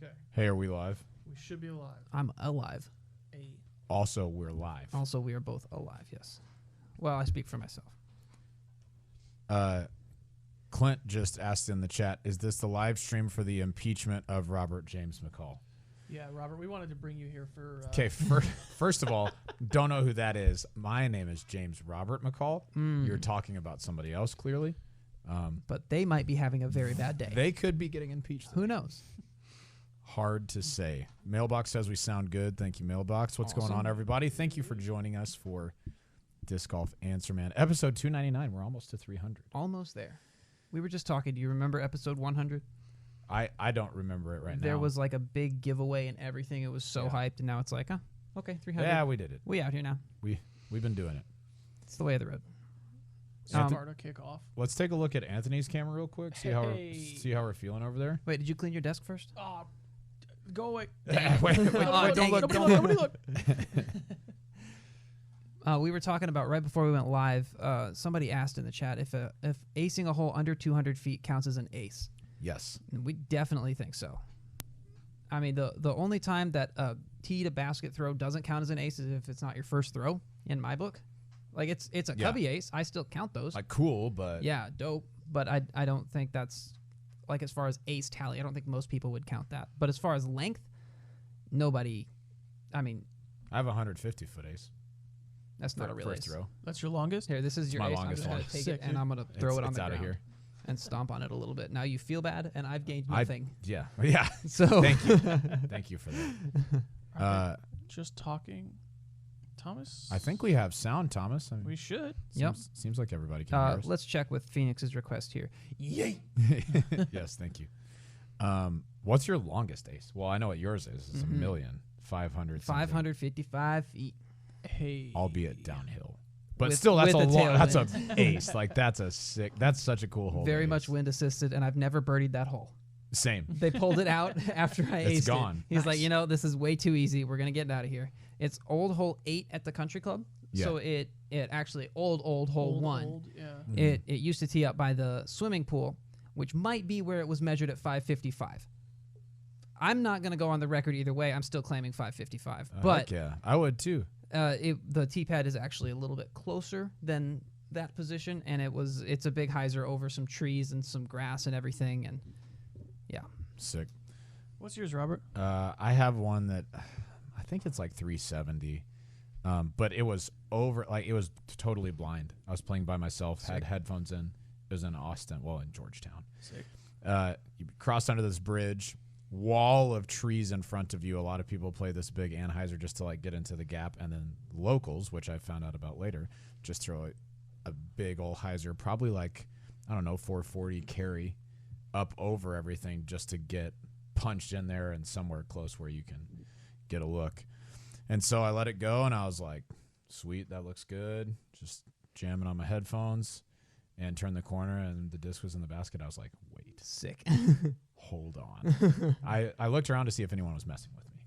Okay. Hey, are we live? We should be alive. I'm alive. Also, we're live. Also, we are both alive, yes. Well, I speak for myself. Clint just asked in the chat, is this the live stream for the impeachment of Robert James McCall? Yeah, Robert, we wanted to bring you here for... Okay, first of all, don't know who that is. My name is James Robert McCall. You're talking about somebody else, clearly. But they might be having a very bad day. They could be getting impeached. Who knows? Hard to say. Mailbox says we sound good. Thank you, Mailbox. What's going on, everybody? Thank you for joining us for Disc Golf Answer Man. Episode 299. We're almost to 300. Almost there. We were just talking. Do you remember episode 100? I don't remember it right now. There was like a big giveaway and everything. It was so hyped, and now it's like, okay, 300. Yeah, we did it. We out here now. We've been doing it. It's the way of the road. Far to kick off. Let's take a look at Anthony's camera real quick. See how we're feeling over there. Wait, did you clean your desk first? Oh, go away. wait, don't look. Nobody look. We were talking about right before we went live. Somebody asked in the chat if acing a hole under 200 feet counts as an ace. Yes. And we definitely think so. I mean, the only time that a tee to basket throw doesn't count as an ace is if it's not your first throw. In my book, like it's a cubby ace. I still count those. Like cool, but yeah, dope. But I don't think that's like as far as ace tally. I don't think most people would count that. But as far as length, nobody. I mean, I have a 150-foot ace. That's not a real first ace. throw. That's your longest? Here, this is your my ace. longest I'm one. just gonna take Sick, it and I'm gonna throw it on the out ground of here and stomp on it a little bit. Now you feel bad, and I've gained nothing. Yeah. So Thank you. Thank you for that. Just talking. Thomas? I think we have sound, Thomas. I mean, we should. Seems like everybody can hear us. let's check with Phoenix's request here. Yay! Yes, thank you. What's your longest ace? Well, I know what yours is. It's 1,500,000. 555 feet. Hey. Albeit downhill. But With- still, that's with a a long. That's a tailwind. ace. Like that's such a cool hole. Very to much ace. wind assisted, and I've never birdied that hole. Same. They pulled it out after I aced It's gone. it. He's like, this is way too easy. We're gonna get out of here. It's old hole 8 at the country club. Yeah. So it actually old hole 1. Old, yeah. It used to tee up by the swimming pool, which might be where it was measured at 555. I'm not gonna go on the record either way. I'm still claiming 555. But yeah, I would too. the tee pad is actually a little bit closer than that position, and it's a big hyzer over some trees and some grass and everything, and yeah. Sick. What's yours, Robert? I have one that I think it's like 370, but it was it was totally blind. I was playing by myself, had headphones in. It was in Austin, in Georgetown. Sick. You crossed under this bridge, wall of trees in front of you. A lot of people play this big anhyzer just to like get into the gap, and then locals, which I found out about later, just throw a big old hyzer, probably like 440 carry up over everything just to get punched in there and somewhere close where you can get a look. And so I let it go, and I was like, sweet, that looks good. Just jamming on my headphones and turned the corner, and the disc was in the basket. I was like, wait. Sick. Hold on. I looked around to see if anyone was messing with me.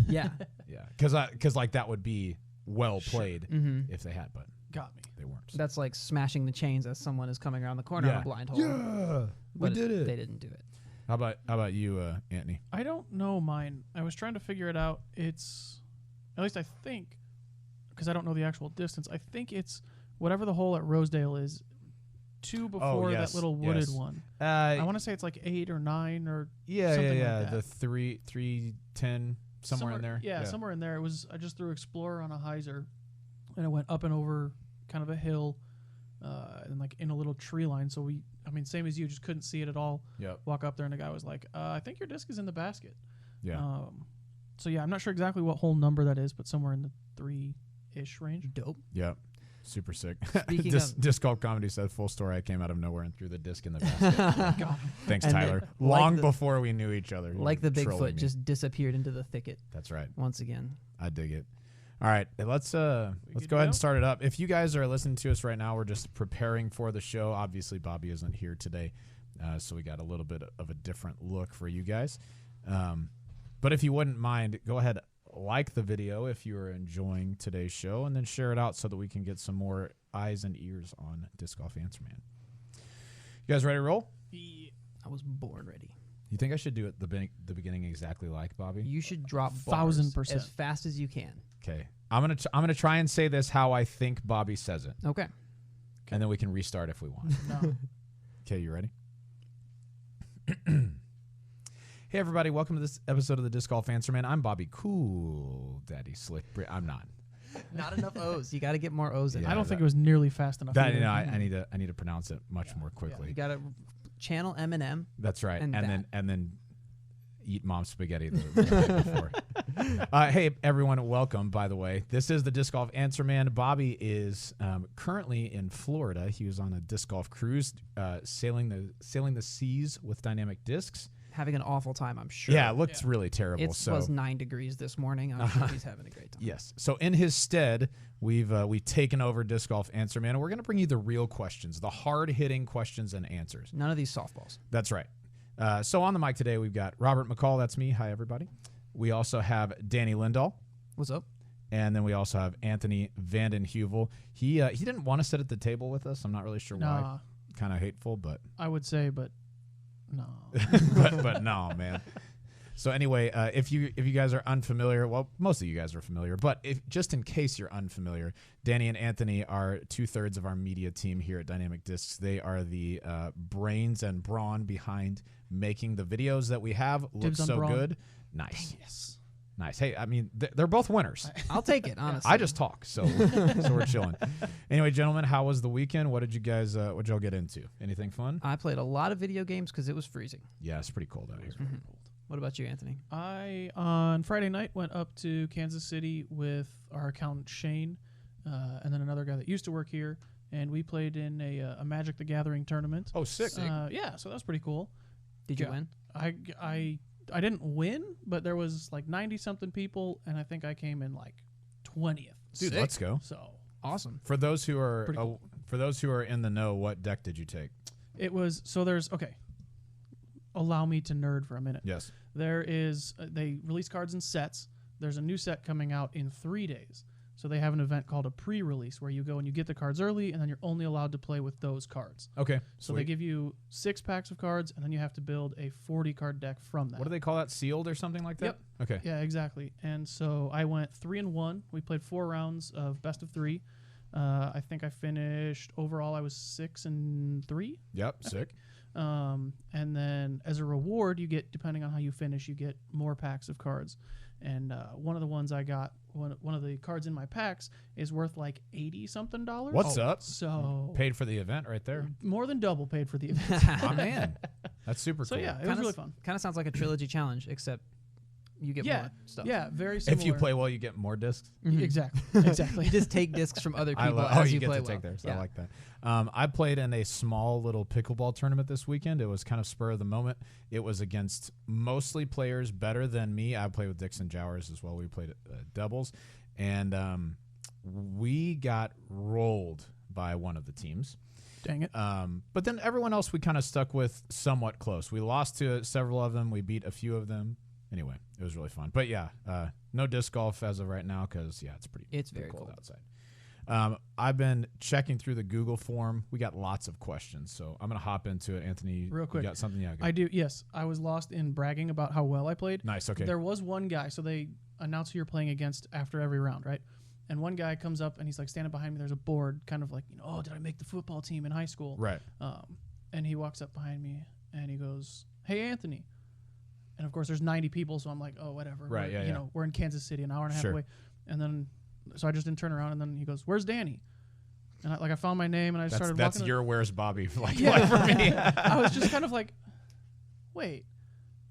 Yeah. Yeah, because like that would be well played if they had, but Got me. they weren't. That's like smashing the chains as someone is coming around the corner on a blind hole. Yeah, we But did it. They didn't do it. How about you, Anthony? I don't know mine. I was trying to figure it out. It's, at least I think, because I don't know the actual distance, I think it's whatever the hole at Rosedale is, 2 before yes, that little wooded yes. one. I want to say it's like 8 or 9 or something like that. The 310 somewhere in there. Yeah, somewhere in there. It was. I just threw Explorer on a hyzer, and it went up and over kind of a hill, and like in a little tree line. So same as you, just couldn't see it at all. Yep. Walk up there, and the guy was like, "I think your disc is in the basket." Yeah. So yeah, I'm not sure exactly what hole number that is, but somewhere in the 3-ish range. Dope. Yep. Super sick. Speaking of- Disc Golf Comedy said, full story, I came out of nowhere and threw the disc in the basket. Thanks, And Tyler. then, Long like before we knew each other. Like the trolling Bigfoot me. just disappeared into the thicket That's right. once again. I dig it. All right, let's go good ahead to and go? start it up. If you guys are listening to us right now, we're just preparing for the show. Obviously, Bobby isn't here today, so we got a little bit of a different look for you guys. But if you wouldn't mind, go ahead, like the video if you are enjoying today's show, and then share it out so that we can get some more eyes and ears on Disc Golf Answer Man. You guys ready to roll? Yeah. I was born ready. You think I should do it the beginning exactly like Bobby? You should drop bars 1000%. as fast as you can. Okay. I'm gonna try and say this how I think Bobby says it, Okay. and then we can restart if we want. No. Okay, you ready? Hey everybody, welcome to this episode of the Disc Golf Answer Man. I'm Bobby Cool Daddy Slick. I'm not. Not enough O's. You got to get more O's in. Yeah, I don't think it was nearly fast enough. That either. you know, I need to pronounce it much more quickly. You got to channel Eminem. That's right, And and then eat mom's spaghetti the night before. Hey everyone, welcome. By the way, this is the Disc Golf Answer Man. Bobby is currently in Florida. He was on a disc golf cruise, sailing the seas with dynamic discs. Having an awful time, I'm sure. Yeah, it looked really terrible. It so was 9 degrees this morning. I'm sure he's having a great time. yes. So in his stead, we've taken over Disc Golf Answer Man, and we're going to bring you the real questions, the hard-hitting questions and answers. None of these softballs. That's right. So on the mic today, we've got Robert McCall. That's me. Hi, everybody. We also have Danny Lindahl. What's up? And then we also have Anthony Vanden Heuvel. He didn't want to sit at the table with us. I'm not really sure why. Nah, Kind of hateful, but I would say, but no. but no, man. So anyway, if you guys are unfamiliar, well, most of you guys are familiar, but if just in case you're unfamiliar, Danny and Anthony are 2/3 of our media team here at Dynamic Discs. They are the brains and brawn behind making the videos that we have look Dibs on so brawn. good. Nice. Yes. Nice. Hey, I mean, they're both winners. I'll take it, honestly. I just talk, so we're chilling. Anyway, gentlemen, how was the weekend? What did you guys? What'd y'all get into? Anything fun? I played a lot of video games because it was freezing. Yeah, it's pretty cold out here. What about you, Anthony? I, on Friday night, went up to Kansas City with our accountant, Shane, and then another guy that used to work here, and we played in a Magic the Gathering tournament. Oh, sick. Yeah, so that was pretty cool. Did you Yeah. win? I didn't win, but there was like 90-something people, and I think I came in like 20th. Dude, Sick. let's go. So Awesome. For those who are Pretty cool. for those who are in the know, what deck did you take? it was, so there's, okay, allow me to nerd for a minute. Yes. There is, they release cards in sets. There's a new set coming out in 3 days. So they have an event called a pre-release where you go and you get the cards early, and then you're only allowed to play with those cards. Okay. So they give you 6 packs of cards, and then you have to build a 40-card deck from that. What do they call that? Sealed or something like that? Yep. Okay. Yeah, exactly. And so I went 3-1. We played 4 rounds of best of 3. I think I finished overall. I was 6-3. Yep. Sick. And then as a reward, you get, depending on how you finish, you get more packs of cards. And one of the ones I got, one of the cards in my packs is worth like $80-something. What's up? So Paid for the event right there. more than double paid for the event. My man. That's super So cool. yeah, it was really fun. Kind of sounds like a trilogy challenge, except you get Yeah, more stuff. yeah, very similar. If you play well, you get more discs. Mhm. Exactly, exactly. You just take discs from other people oh, as you you get play to well. take theirs. Yeah. I like that. I played in a small little pickleball tournament this weekend. It was kind of spur of the moment. It was against mostly players better than me. I played with Dixon Jowers as well. We played doubles, and we got rolled by one of the teams. Dang it. But then everyone else we kind of stuck with somewhat close. We lost to several of them. We beat a few of them. Anyway, it was really fun. But yeah, no disc golf as of right now because, yeah, it's pretty very cold cold. outside. I've been checking through the Google form. We got lots of questions, so I'm going to hop into it. Anthony, Real quick. you got something? Yeah, go. I do, yes. I was lost in bragging about how well I played. Nice, okay. There was one guy, so they announce who you're playing against after every round, right? And one guy comes up and he's like standing behind me. There's a board, kind of like, oh, did I make the football team in high school? Right. And he walks up behind me and he goes, "Hey, Anthony." And of course, there's 90 people, so I'm like, oh, whatever. Right, You know, we're in Kansas City, an hour and a half Sure. away. And then, so I just didn't turn around, and then he goes, "Where's Danny?" And I found my name, and I started That's walking. your Where's Bobby like Yeah. for me. I was just kind of like, wait,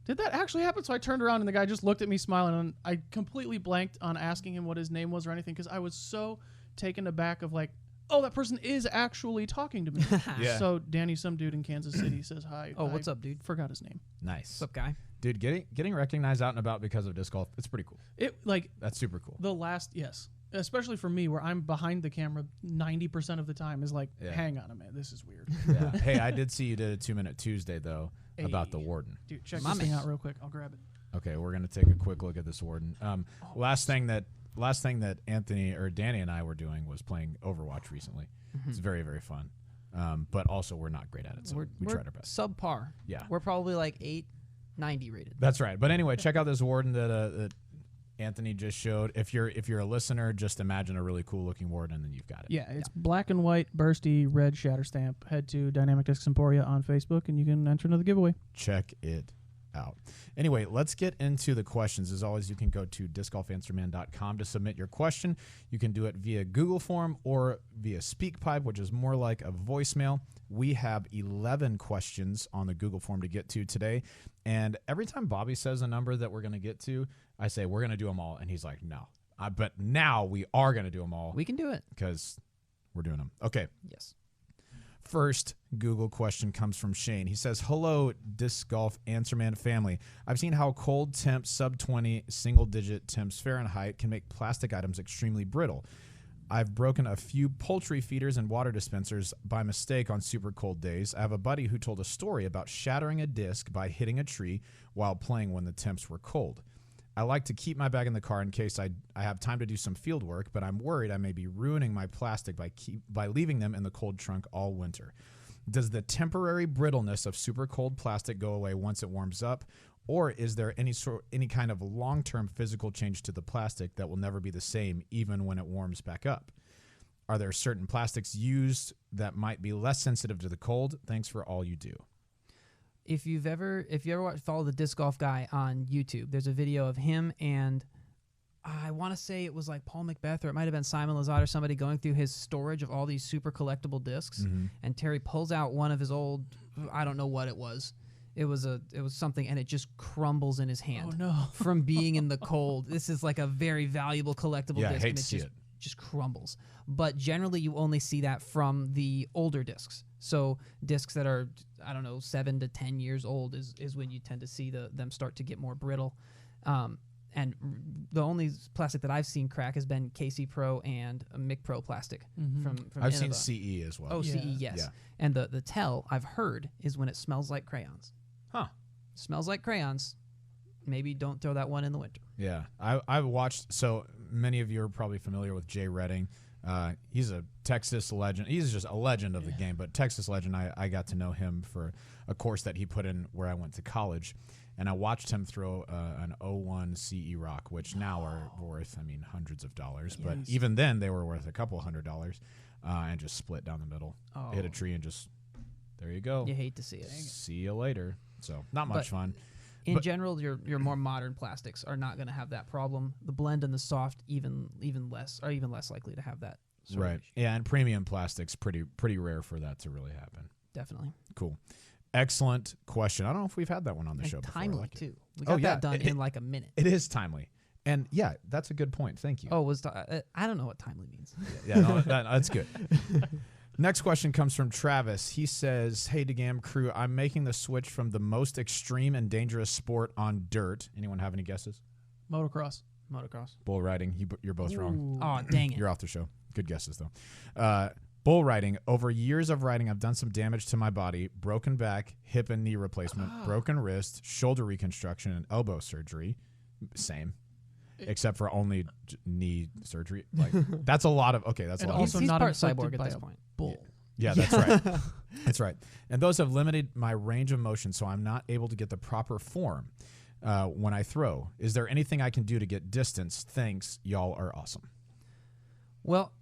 did that actually happen? So I turned around, and the guy just looked at me smiling, and I completely blanked on asking him what his name was or anything because I was so taken aback of like, oh, that person is actually talking to me. Yeah. So Danny, some dude in Kansas City, says hi. Oh, what's up, dude? Forgot his name. Nice. What's up, guy? Dude, getting recognized out and about because of disc golf, it's pretty cool. It like That's super cool. the last, yes, especially for me where I'm behind the camera 90% of the time is like, Yeah. hang on a minute, this is weird. Yeah. Hey, I did see you did a 2-minute Tuesday though about the Hey. warden. Dude, check My this thing man. out real quick. I'll grab it. Okay, we're gonna take a quick look at this warden. Last thing that Anthony or Danny and I were doing was playing Overwatch recently. It's very, very fun. But also we're not great at it, so we we're tried our best. subpar. Yeah. We're probably like 8 90 rated. That's right. But anyway, check out this Warden that Anthony just showed. If you're a listener, just imagine a really cool looking Warden, and then you've got it. Yeah, it's black and white, bursty, red shatter stamp. Head to Dynamic Discs Emporia on Facebook, and you can enter into the giveaway. Check it out. Anyway, let's get into the questions. As always, you can go to discgolfanswerman.com to submit your question. You can do it via Google Form or via SpeakPipe, which is more like a voicemail. We have 11 questions on the Google Form to get to today. And every time Bobby says a number that we're going to get to, I say, we're going to do them all. And he's like, no. But now we are going to do them all. We can do it. Because we're doing them. Okay. Yes. First Google question comes from Shane. He says, hello, Disc Golf Answerman family. I've seen how cold temps, sub 20, single-digit temps Fahrenheit can make plastic items extremely brittle. I've broken a few poultry feeders and water dispensers by mistake on super cold days. I have a buddy who told a story about shattering a disc by hitting a tree while playing when the temps were cold. I like to keep my bag in the car in case I have time to do some field work, but I'm worried I may be ruining my plastic by leaving them in the cold trunk all winter. Does the temporary brittleness of super cold plastic go away once it warms up, or is there any kind of long-term physical change to the plastic that will never be the same even when it warms back up? Are there certain plastics used that might be less sensitive to the cold? Thanks for all you do. If you ever follow the disc golf guy on YouTube, there's a video of him and I want to say it was like Paul Macbeth or it might have been Simon Lizotte or somebody going through his storage of all these super collectible discs. Mm-hmm. And Terry pulls out one of his old, I don't know what it was. It was something and it just crumbles in his hand. Oh no! From being in the cold. This is like a very valuable collectible disc. I hate and to see it. Just crumbles. But generally you only see that from the older discs. So discs that are, I don't know, 7 to 10 years old is when you tend to see them start to get more brittle. And the only plastic that I've seen crack has been KC Pro and a Mic Pro plastic from I've Innova. seen CE as well. Oh, Yeah. CE, yes. Yeah. And the tell I've heard is when it smells like crayons. Huh. Smells like crayons. Maybe don't throw that one in the winter. Yeah. I've watched, so many of you are probably familiar with Jay Redding. He's a Texas legend. He's just a legend of the game, but Texas legend. I got to know him for a course that he put in where I went to college, and I watched him throw an 01 CE Rock, which now are worth, hundreds of dollars. But even then, they were worth a couple $100, and just split down the middle. Oh. Hit a tree and just, there you go. You hate to see it. See you later. So not much fun. In general, your more modern plastics are not going to have that problem. The blend and the soft even less likely to have that sort of Right. issue. Yeah, and premium plastics pretty rare for that to really happen. Definitely. Cool. Excellent question. I don't know if we've had that one on the And show before. timely I like it. too. We got that done in like a minute. It is timely. And yeah, that's a good point. Thank you. Oh, I don't know what timely means. Yeah, no, that's good. Next question comes from Travis. He says, hey, DeGam crew, I'm making the switch from the most extreme and dangerous sport on dirt. Anyone have any guesses? Motocross. Bull riding. You're both wrong. Oh, dang it. You're off the show. Good guesses, though. Bull riding. Over years of riding, I've done some damage to my body. Broken back, hip and knee replacement, broken wrist, shoulder reconstruction, and elbow surgery. Same. Except for only knee surgery. Like that's a lot of that's And a lot. also He's not part inflicted cyborg at by this a point. bull. Yeah, that's right. That's right. And those have limited my range of motion, so I'm not able to get the proper form when I throw. Is there anything I can do to get distance? Thanks, y'all are awesome. Well,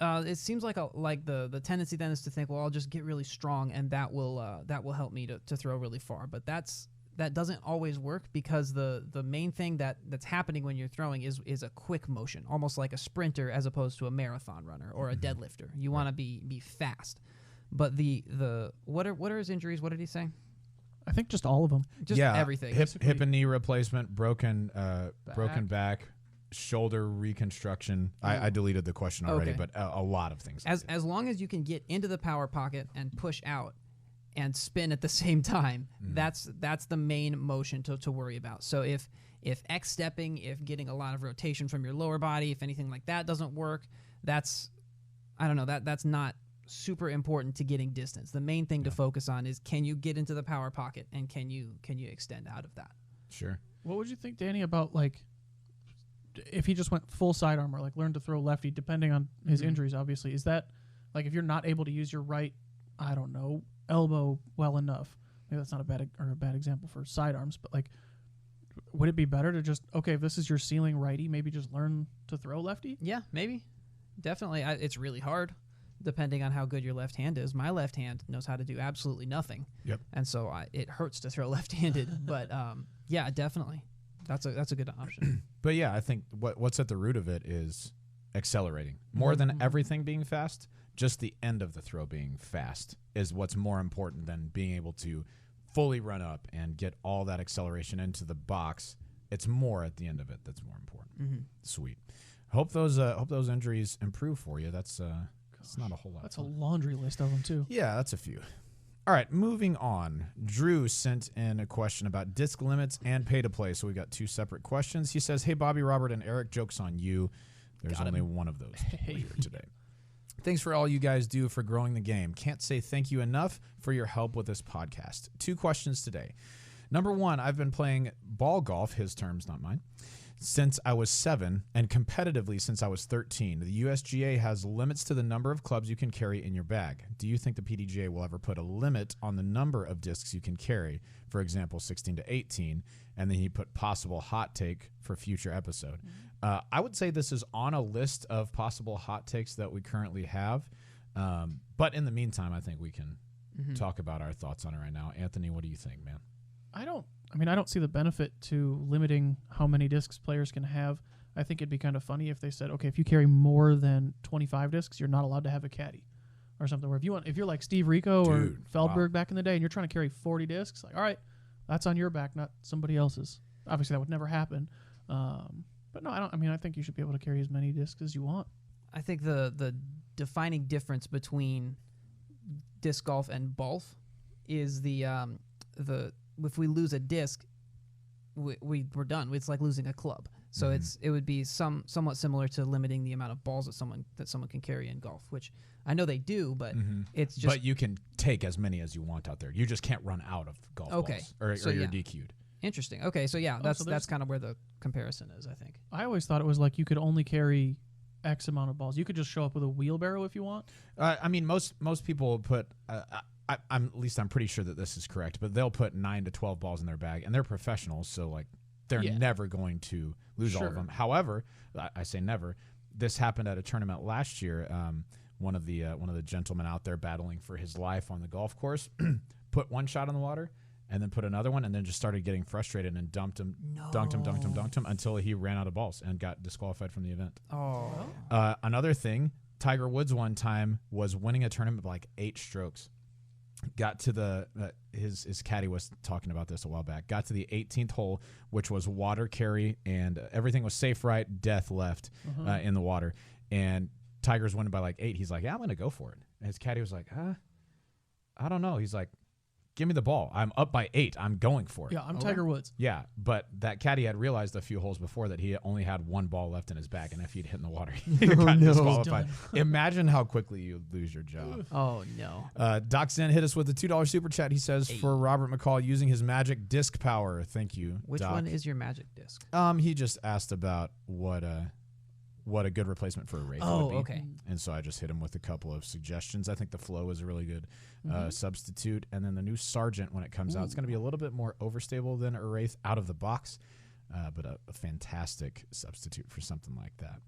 it seems like the tendency then is to think, well, I'll just get really strong and that will help me to throw really far. But that doesn't always work because the main thing that's happening when you're throwing is a quick motion, almost like a sprinter as opposed to a marathon runner or a deadlifter. You want to be fast. But what are his injuries? What did he say? I think just all of them. Just everything. Hip and knee replacement, broken back, shoulder reconstruction. I deleted the question already, Okay. but a lot of things. As long as you can get into the power pocket and push out and spin at the same time, that's the main motion to worry about. So if X stepping, if getting a lot of rotation from your lower body, if anything like that doesn't work, that's not super important to getting distance. The main thing to focus on is can you get into the power pocket and can you extend out of that? Sure. What would you think, Danny, about like if he just went full sidearm or like learned to throw lefty, depending on his injuries? Obviously, is that like if you're not able to use your right, I don't know, elbow well enough, maybe that's not a bad example for sidearms, but like, would it be better to just, okay, if this is your ceiling righty, maybe just learn to throw lefty? Yeah, maybe. Definitely. It's really hard depending on how good your left hand is. My left hand knows how to do absolutely nothing. Yep. And so it hurts to throw left-handed. But yeah, definitely. That's a good option. But yeah, I think what's at the root of it is accelerating. More than everything being fast, just the end of the throw being fast is what's more important than being able to fully run up and get all that acceleration into the box. It's more at the end of it that's more important. Mm-hmm. Sweet. Hope those injuries improve for you. That's not a whole lot. That's a laundry list of them too. Yeah, that's a few. All right, moving on. Drew sent in a question about disc limits and pay to play. So we got 2 separate questions. He says, "Hey Bobby, Robert, and Eric, joke's on you. There's only one of those here today. Thanks for all you guys do for growing the game. Can't say thank you enough for your help with this podcast. 2 questions today. Number 1, I've been playing ball golf, his terms, not mine, since I was 7 and competitively since I was 13. The USGA has limits to the number of clubs you can carry in your bag. Do you think the PDGA will ever put a limit on the number of discs you can carry? For example, 16 to 18. And then he put possible hot take for future episode. I would say this is on a list of possible hot takes that we currently have. But in the meantime, I think we can talk about our thoughts on it right now. Anthony, what do you think, man? I don't see the benefit to limiting how many discs players can have. I think it'd be kind of funny if they said, okay, if you carry more than 25 discs, you're not allowed to have a caddy or something. Where if you're like Steve Rico or Feldberg back in the day and you're trying to carry 40 discs, like, all right, that's on your back, not somebody else's. Obviously, that would never happen. But no, I think you should be able to carry as many discs as you want. I think the defining difference between disc golf and golf is the if we lose a disc, we're done. It's like losing a club. So it would be somewhat similar to limiting the amount of balls that someone can carry in golf, which I know they do, but it's just. But you can take as many as you want out there. You just can't run out of golf balls, or you're DQ'd. Interesting. Okay, so yeah, that's kind of where the comparison is, I think. I always thought it was like you could only carry X amount of balls. You could just show up with a wheelbarrow if you want. Most people put. I'm pretty sure that this is correct, but they'll put 9 to 12 balls in their bag, and they're professionals, so like they're never going to lose all of them. However, I say never. This happened at a tournament last year. One of the gentlemen out there battling for his life on the golf course put one shot in the water and then put another one, and then just started getting frustrated and dunked him until he ran out of balls and got disqualified from the event. Oh. Another thing, Tiger Woods one time was winning a tournament with like 8 strokes. Got to his caddy was talking about this a while back. Got to the 18th hole, which was water carry, and everything was safe right, death left in the water. And Tiger's winning by like 8. He's like, yeah, I'm going to go for it. And his caddy was like, I don't know. He's like, give me the ball. I'm up by 8. I'm going for it. Yeah, I'm Tiger Woods. Yeah, but that caddy had realized a few holes before that he only had 1 ball left in his bag, and if he'd hit in the water, he got disqualified. Imagine how quickly you lose your job. Oh, no. Doc Zen hit us with a $2 super chat. He says, for Robert McCall using his magic disc power. Thank you, Which Doc. one is your magic disc? He just asked about what a good replacement for a Wraith would be. Okay. And so I just hit him with a couple of suggestions. I think the Flow is a really good substitute. And then the new Sergeant, when it comes out, it's going to be a little bit more overstable than a Wraith out of the box, but a fantastic substitute for something like that.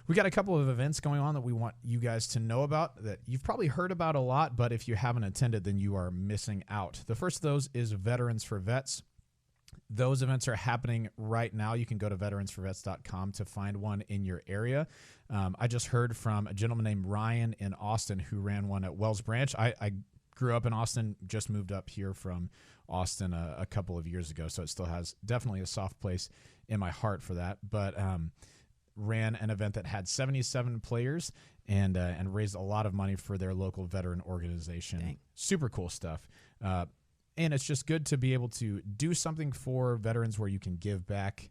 We got a couple of events going on that we want you guys to know about that you've probably heard about a lot, but if you haven't attended, then you are missing out. The first of those is Veterans for Vets. Those events are happening right now. You can go to veteransforvets.com to find one in your area. I just heard from a gentleman named Ryan in Austin who ran one at Wells Branch. I grew up in Austin, just moved up here from Austin a couple of years ago, so it still has definitely a soft place in my heart for that. But ran an event that had 77 players and raised a lot of money for their local veteran organization. Dang. Super cool stuff. And it's just good to be able to do something for veterans where you can give back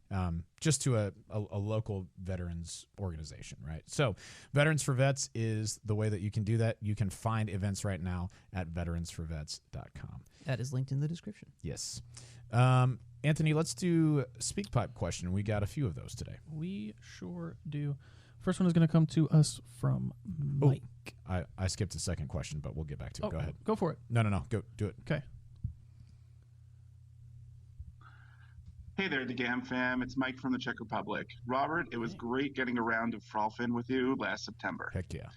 just to a local veterans organization, right? So Veterans for Vets is the way that you can do that. You can find events right now at veteransforvets.com. That is linked in the description. Yes. Anthony, let's do SpeakPipe question. We got a few of those today. We sure do. First one is going to come to us from Mike. I skipped the second question, but we'll get back to it. Go ahead. Go for it. No. Go do it. Okay. Hey there, DeGam fam. It's Mike from the Czech Republic. Robert, it was great getting a round of Frolfin with you last September. Heck yeah.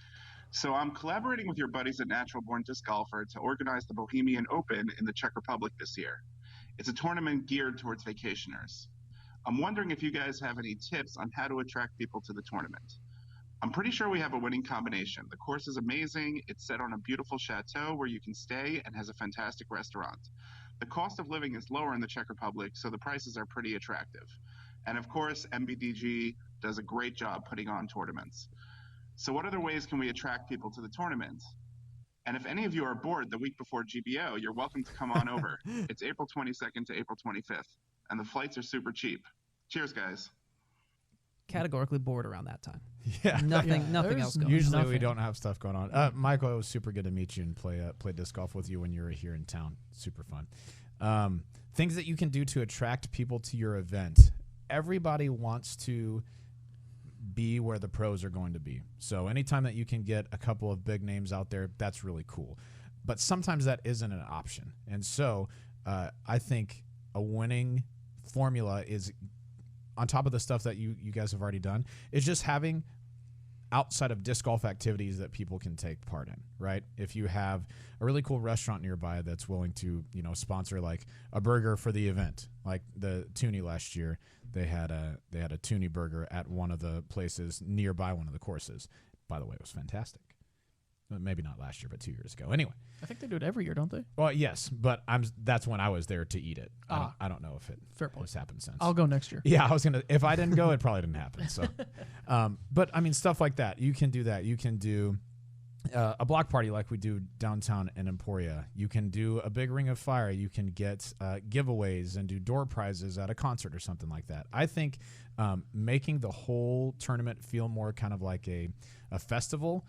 So I'm collaborating with your buddies at Natural Born Disc Golfer to organize the Bohemian Open in the Czech Republic this year. It's a tournament geared towards vacationers. I'm wondering if you guys have any tips on how to attract people to the tournament. I'm pretty sure we have a winning combination. The course is amazing. It's set on a beautiful chateau where you can stay and has a fantastic restaurant. The cost of living is lower in the Czech Republic, so the prices are pretty attractive. And of course, MBDG does a great job putting on tournaments. So what other ways can we attract people to the tournament? And if any of you are bored the week before GBO, you're welcome to come on over. It's April 22nd to April 25th, and the flights are super cheap. Cheers, guys. Categorically bored around that time. Yeah. Nothing there's else going. Usually we Nothing. don't have stuff going on. Michael, it was super good to meet you and play disc golf with you when you were here in town. Super fun. Things that you can do to attract people to your event. Everybody wants to be where the pros are going to be. So anytime that you can get a couple of big names out there, that's really cool. But sometimes that isn't an option. And so I think a winning formula is, on top of the stuff that you guys have already done, is just having outside of disc golf activities that people can take part in, right? If you have a really cool restaurant nearby that's willing to, sponsor like a burger for the event, like the Toonie last year, they had a Toonie burger at one of the places nearby one of the courses. By the way, it was fantastic. Maybe not last year, but 2 years ago. Anyway. I think they do it every year, don't they? Well, yes, but that's when I was there to eat it. Ah. I don't know if it Fair point. has happened since. I'll go next year. Yeah, I was gonna. If I didn't go, it probably didn't happen. So, but I mean, stuff like that. You can do that. You can do a block party like we do downtown in Emporia. You can do a big ring of fire. You can get giveaways and do door prizes at a concert or something like that. I think making the whole tournament feel more kind of like a festival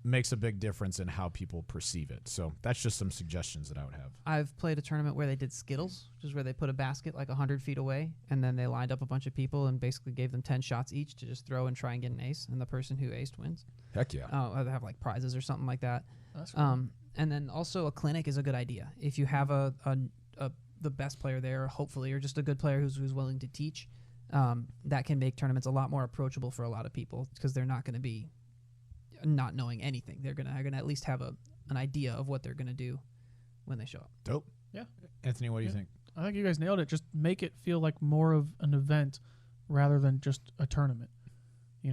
makes a big difference in how people perceive it. So that's just some suggestions that I would have. I've played a tournament where they did Skittles, which is where they put a basket like 100 feet away, and then they lined up a bunch of people and basically gave them 10 shots each to just throw and try and get an ace, and the person who aced wins. Heck yeah. They have like prizes or something like that. That's cool. And then also a clinic is a good idea. If you have the best player there, hopefully, or just a good player who's willing to teach, that can make tournaments a lot more approachable for a lot of people because they're not going to be not knowing anything. They're gonna at least have an idea of what they're gonna do when they show up. Dope. Yeah. Anthony, what do you think? I think you guys nailed it. Just make it feel like more of an event rather than just a tournament.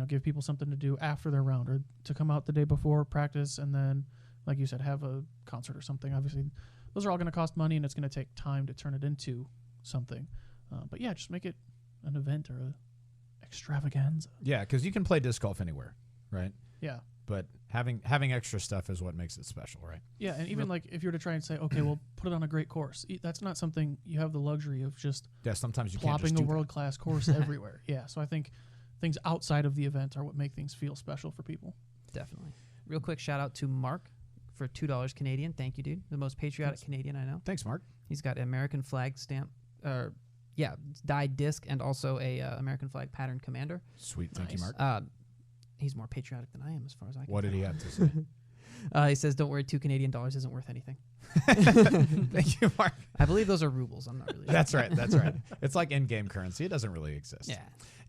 Give people something to do after their round or to come out the day before, practice, and then, like you said, have a concert or something. Obviously, those are all going to cost money, and it's going to take time to turn it into something. But yeah, just make it an event or a extravaganza. Yeah, because you can play disc golf anywhere, right? Yeah. But having extra stuff is what makes it special, right? Yeah, and even like if you were to try and say, okay, well, put it on a great course, that's not something you have the luxury of just Yeah, sometimes you can't just plopping do a world-class course everywhere. Yeah, so I think things outside of the event are what make things feel special for people. Definitely. Real quick shout out to Mark for $2 Canadian. Thank you, dude. The most patriotic Canadian I know. that. Thanks, Mark. He's got an American flag stamp, dyed disc, and also a American flag pattern commander. Sweet. Thank you, Nice. Mark. He's more patriotic than I am, as far as I can. What did tell. he have to say? He says, "Don't worry, $2 Canadian isn't worth anything." Thank you, Mark. I believe those are rubles. I'm not really sure. That's right. That's right. It's like in-game currency. It doesn't really exist. Yeah.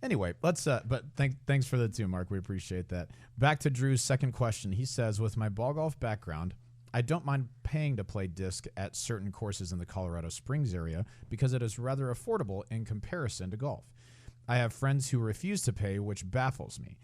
Anyway, let's. But thanks for the two, Mark. We appreciate that. Back to Drew's second question. He says, "With my ball golf background, I don't mind paying to play disc at certain courses in the Colorado Springs area because it is rather affordable in comparison to golf. I have friends who refuse to pay, which baffles me.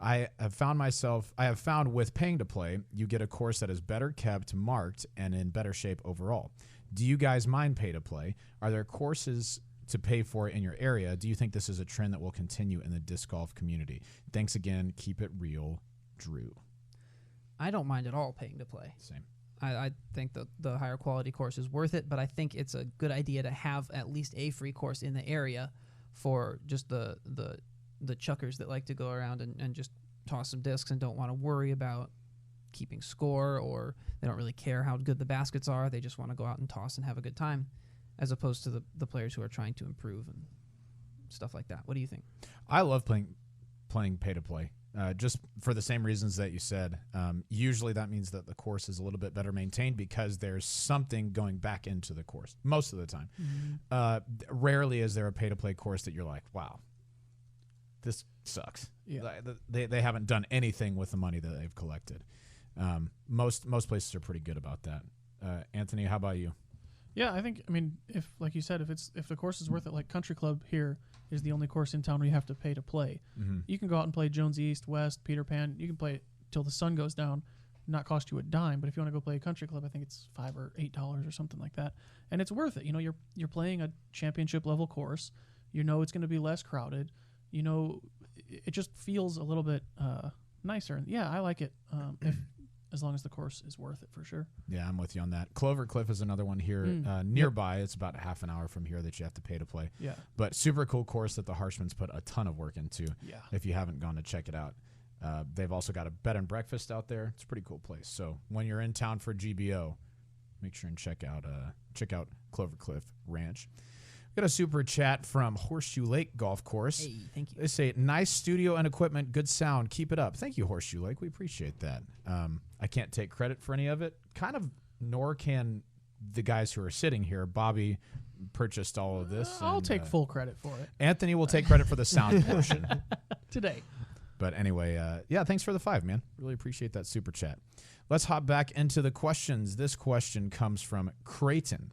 I have found with paying to play, you get a course that is better kept, marked, and in better shape overall. Do you guys mind pay to play? Are there courses to pay for in your area? Do you think this is a trend that will continue in the disc golf community? Thanks again. Keep it real, Drew." I don't mind at all paying to play. Same. I think the higher quality course is worth it, but I think it's a good idea to have at least a free course in the area for just the chuckers that like to go around and just toss some discs and don't want to worry about keeping score, or they don't really care how good the baskets are. They just want to go out and toss and have a good time, as opposed to the players who are trying to improve and stuff like that. What do you think? I love playing pay to play. just for the same reasons that you said. Usually that means that the course is a little bit better maintained because there's something going back into the course most of the time. Rarely is there a pay-to-play course that you're like, wow, this sucks. Yeah. They haven't done anything with the money that they've collected. Most places are pretty good about that. Anthony, how about you? Yeah, I mean, if like you said, if the course is worth it, like Country Club here is the only course in town where you have to pay to play. You can go out and play Jones East, West, Peter Pan. You can play it till the sun goes down, not cost you a dime. But if you want to go play a Country Club, I think it's $5 or $8 or something like that, and it's worth it. You know, you're playing a championship level course. You know, it's going to be less crowded. You know, it just feels a little bit nicer. And yeah, I like it. As long as the course is worth it, for sure. Yeah, I'm with you on that. Clover Cliff is another one here nearby. It's about half an hour from here that you have to pay to play. Yeah. But super cool course that the Harshmans put a ton of work into. Yeah. If you haven't gone to check it out. They've also got a bed and breakfast out there. It's a pretty cool place. So when you're in town for GBO, make sure and check out Clover Cliff Ranch. Got a super chat from Horseshoe Lake Golf Course. Hey, thank you. They say, nice studio and equipment, good sound. Keep it up. Thank you, Horseshoe Lake. We appreciate that. I can't take credit for any of it. Kind of, nor can the guys who are sitting here. Bobby purchased all of this. I'll take full credit for it. Anthony will take credit for the sound portion. Today. But anyway, yeah, thanks for the 5, man. Really appreciate that super chat. Let's hop back into the questions. This question comes from Creighton.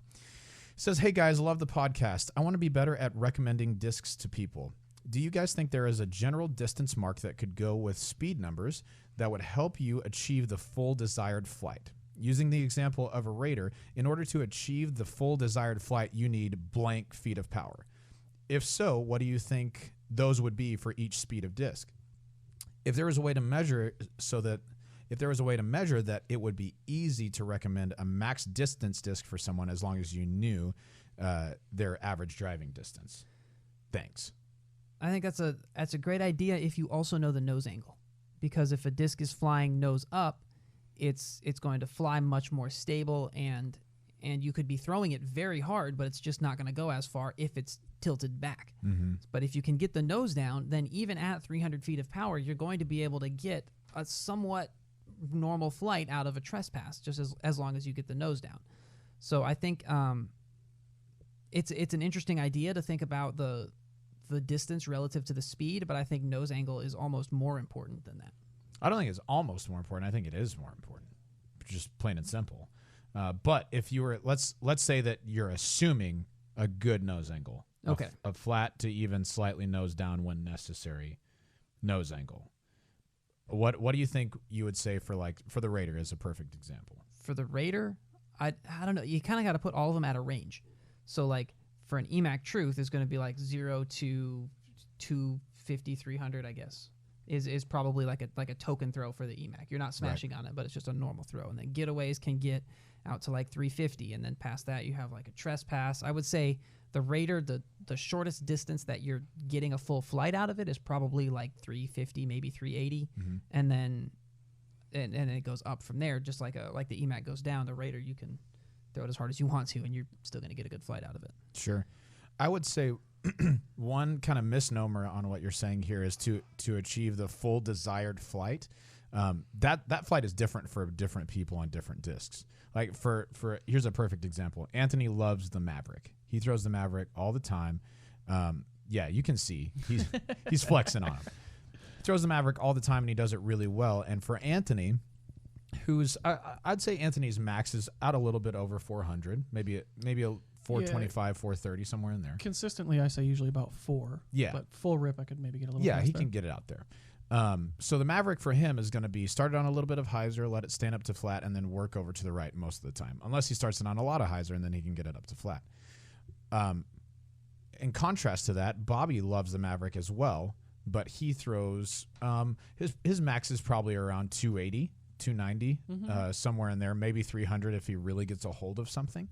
Says, hey guys, love the podcast. I want to be better at recommending discs to people. Do you guys think there is a general distance mark that could go with speed numbers that would help you achieve the full desired flight? Using the example of a Raider, in order to achieve the full desired flight, you need blank feet of power. If so, what do you think those would be for each speed of disc? If there was a way to measure that, it would be easy to recommend a max distance disc for someone as long as you knew their average driving distance. Thanks. I think that's a great idea if you also know the nose angle, because if a disc is flying nose up, it's going to fly much more stable, and you could be throwing it very hard, but it's just not going to go as far if it's tilted back. But if you can get the nose down, then even at 300 feet of power, you're going to be able to get a somewhat normal flight out of a trespass, just as long as you get the nose down. So I think it's an interesting idea to think about the distance relative to the speed, but I think nose angle is almost more important than that. I don't think it's almost more important. I think it is more important, just plain and simple. But if you were, let's say that you're assuming a good nose angle, okay, a flat to even slightly nose down when necessary nose angle. What do you think you would say for the Raider as a perfect example? For the Raider, I don't know. You kind of got to put all of them at a range. So like for an EMAC Truth is going to be like 0 to 250, 300, I guess. Is probably like a token throw for the EMAC. You're not smashing on it, but it's just a normal throw. And then getaways can get out to like 350, and then past that you have like a trespass. I would say the Raider, the shortest distance that you're getting a full flight out of it is probably like 350, maybe 380, and then and it goes up from there. Just like the EMAC goes down, the Raider you can throw it as hard as you want to, and you're still going to get a good flight out of it. Sure, I would say one kind of misnomer on what you're saying here is to achieve the full desired flight. That flight is different for different people on different discs. Like for here's a perfect example. Anthony loves the Maverick. He throws the Maverick all the time. Yeah, you can see he's flexing on him. He throws the Maverick all the time, and he does it really well. And for Anthony, who's I'd say Anthony's max is out a little bit over 400, maybe a 425, 430, somewhere in there. Consistently, I say usually about 4. Yeah. But full rip, I could maybe get a little Yeah, past he there. can get it out there. So the Maverick for him is going to be started on a little bit of hyzer, let it stand up to flat, and then work over to the right most of the time. Unless he starts it on a lot of hyzer, and then he can get it up to flat. In contrast to that, Bobby loves the Maverick as well, but he throws his max is probably around 280, 290, somewhere in there, maybe 300 if he really gets a hold of something.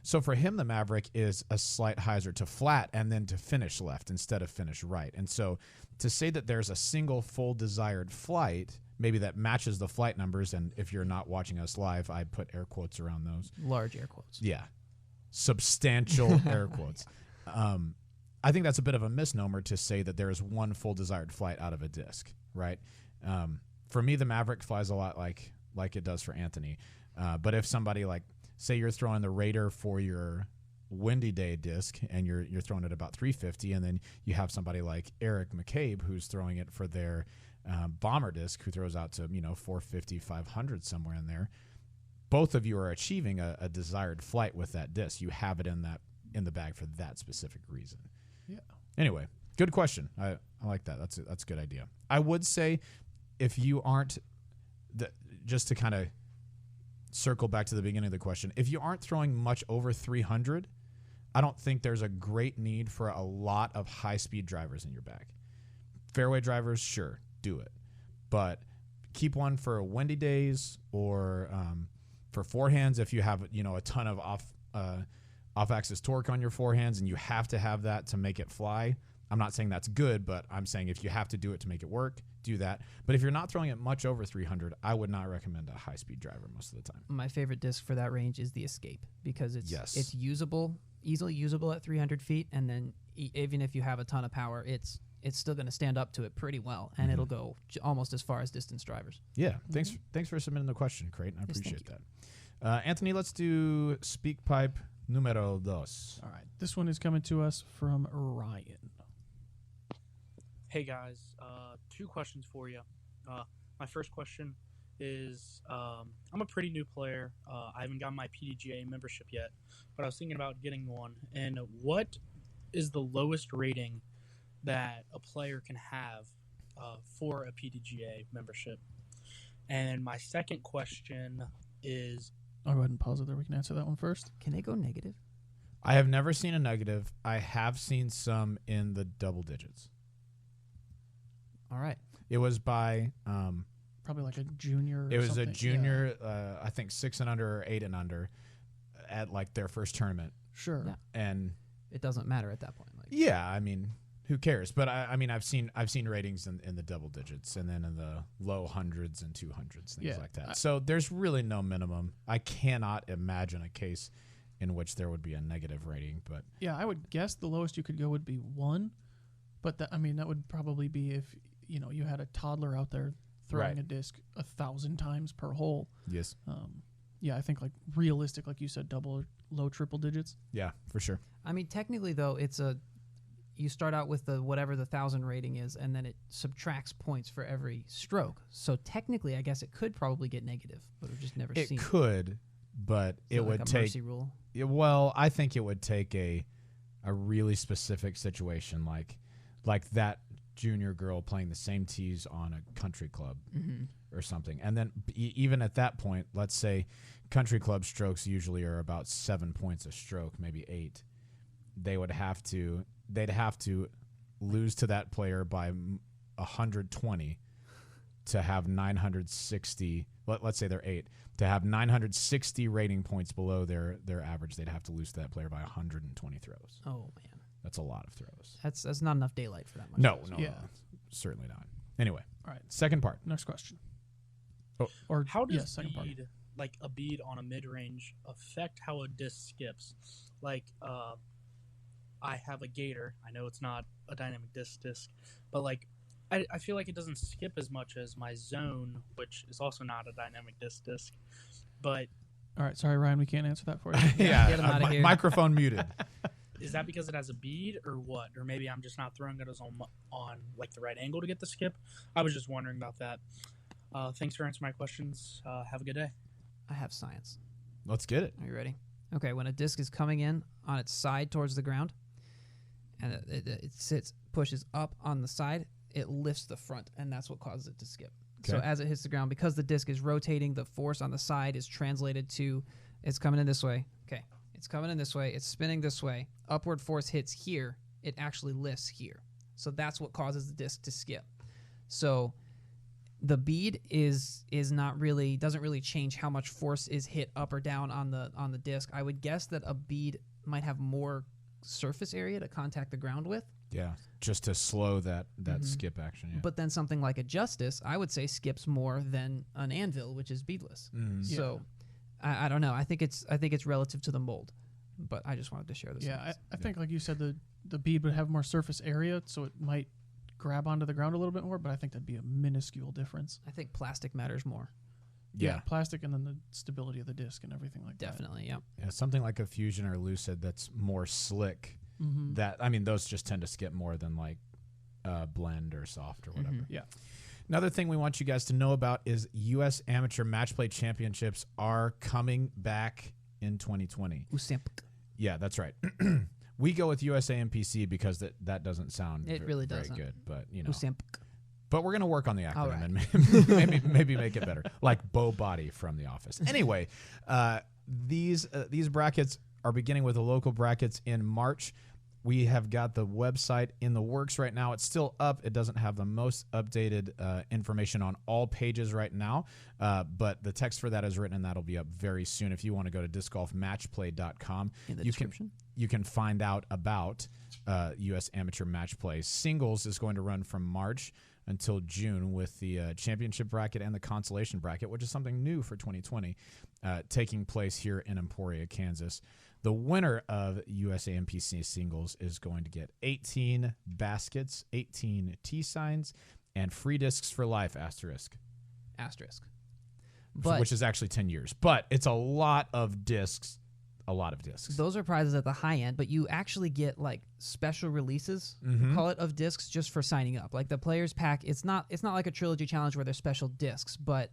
So for him, the Maverick is a slight hyzer to flat and then to finish left instead of finish right. And so to say that there's a single full desired flight, maybe that matches the flight numbers, and if you're not watching us live, I put air quotes around those. Large air quotes. Yeah. Substantial air quotes. I think that's a bit of a misnomer to say that there is one full desired flight out of a disc, right? For me, the Maverick flies a lot like it does for Anthony. But if somebody like, say you're throwing the Raider for your windy day disc and you're throwing it about 350, and then you have somebody like Eric McCabe who's throwing it for their bomber disc, who throws out to 450, 500 somewhere in there. Both of you are achieving a desired flight with that disc. You have it in the bag for that specific reason. Yeah. Anyway, good question. I like that. That's a good idea. I would say if you aren't just to kind of circle back to the beginning of the question, if you aren't throwing much over 300, I don't think there's a great need for a lot of high-speed drivers in your bag. Fairway drivers, sure, do it. But keep one for windy days or for forehands if you have a ton of off-axis torque on your forehands and you have to have that to make it fly. I'm not saying that's good, but I'm saying if you have to do it to make it work, do that. But if you're not throwing it much over 300, I would not recommend a high-speed driver most of the time. My favorite disc for that range is the Escape because it's usable, easily usable at 300 feet, and then even if you have a ton of power, it's still going to stand up to it pretty well, and it'll go almost as far as distance drivers. Yeah, thanks for submitting the question, Creighton. I appreciate that. Anthony, let's do speak pipe numero dos. All right, this one is coming to us from Ryan. Hey guys, 2 questions for you. My first question is, I'm a pretty new player. I haven't gotten my PDGA membership yet, but I was thinking about getting one. And what is the lowest rating that a player can have for a PDGA membership? And my second question is... I'll go ahead and pause it there. We can answer that one first. Can it go negative? I have never seen a negative. I have seen some in the double digits. All right. It was by... probably like a junior. It was something. a junior, I think 6 and under or 8 and under, at like their first tournament. Sure. Yeah. And it doesn't matter at that point. yeah, I mean, who cares? But I mean, I've seen ratings in the double digits and then in the low hundreds and 200s, things like that. So there's really no minimum. I cannot imagine a case in which there would be a negative rating. But yeah, I would guess the lowest you could go would be 1, but that would probably be if you had a toddler out there throwing a disc 1,000 times per hole. Yes. Yeah, I think like realistic, like you said, double or low triple digits. Yeah, for sure. I mean, technically though, you start out with whatever the 1,000 rating is, and then it subtracts points for every stroke. So technically, I guess it could probably get negative, but we've just never seen it. It could, but it would like a take mercy rule. Well, I think it would take a really specific situation like that junior girl playing the same tees on a country club or something. And then even at that point, let's say country club strokes usually are about 7 points a stroke, maybe 8. They'd have to lose to that player by 120 to have 960. Let's say they're 8. To have 960 rating points below their average, they'd have to lose to that player by 120 throws. Oh man, that's a lot of throws. That's not enough daylight for that much. No, Yeah. Certainly not. Anyway, All right. second part. Next question. Oh. Or How does second part. like a bead on a mid-range affect how a disc skips? Like, I have a Gator. I know it's not a dynamic disc, but like, I feel like it doesn't skip as much as my Zone, which is also not a dynamic disc. But All right, sorry, Ryan, we can't answer that for you. Yeah, Get him outta here. microphone muted. is that because it has a bead or what? Or maybe I'm just not throwing it as on like the right angle to get the skip? I was just wondering about that. Thanks for answering my questions. Have a good day. I have science. Let's get it. Are you ready? Okay, when a disc is coming in on its side towards the ground, and it pushes up on the side, it lifts the front, and that's what causes it to skip. So as it hits the ground, because the disc is rotating, the force on the side is translated to, it's coming in this way. Okay, it's coming in this way. It's spinning this way. Upward force hits here. It actually lifts here. So that's what causes the disc to skip. So the bead doesn't really change how much force is hit up or down on the disc. I would guess that a bead might have more surface area to contact the ground with. Yeah, just to slow that skip action. Yeah. But then something like a Justice, I would say, skips more than an Anvil, which is beadless. Mm. So I don't know. I think it's relative to the mold. but I just wanted to share this. Yeah, I think like you said, the bead would have more surface area, so it might grab onto the ground a little bit more, but I think that'd be a minuscule difference. I think plastic matters more. Yeah. Plastic and then the stability of the disc and everything like Definitely, Yeah, something like a Fusion or Lucid that's more slick. that. Mm-hmm. That I mean, those just tend to skip more than like blend or soft or whatever. Mhm. Yeah. Another thing we want you guys to know about is U.S. Amateur Match Play Championships are coming back in 2020. Usamp. Yeah, that's right. We go with USA MPC because that doesn't sound It really very doesn't. good, but you know. Usamp. But we're going to work on the All acronym right. and maybe make it better, like Bo Body from The Office. Anyway, these brackets are beginning with the local brackets in March. We have got the website in the works right now. It's still up. It doesn't have the most updated information on all pages right now, but the text for that is written, and that'll be up very soon. If you want to go to discgolfmatchplay.com, In the description. you can find out about U.S. Amateur Match Play. Singles is going to run from March until June with the championship bracket and the consolation bracket, which is something new for 2020, taking place here in Emporia, Kansas. The winner of USAMPC singles is going to get 18 baskets, 18 tee signs, and free discs for life, asterisk. But Which is actually 10 years. But it's a lot of discs. A lot of discs. those are prizes at the high end, but you actually get like special releases, Mhm. call it, of discs just for signing up. Like the players pack, it's not like a trilogy challenge where there's special discs, but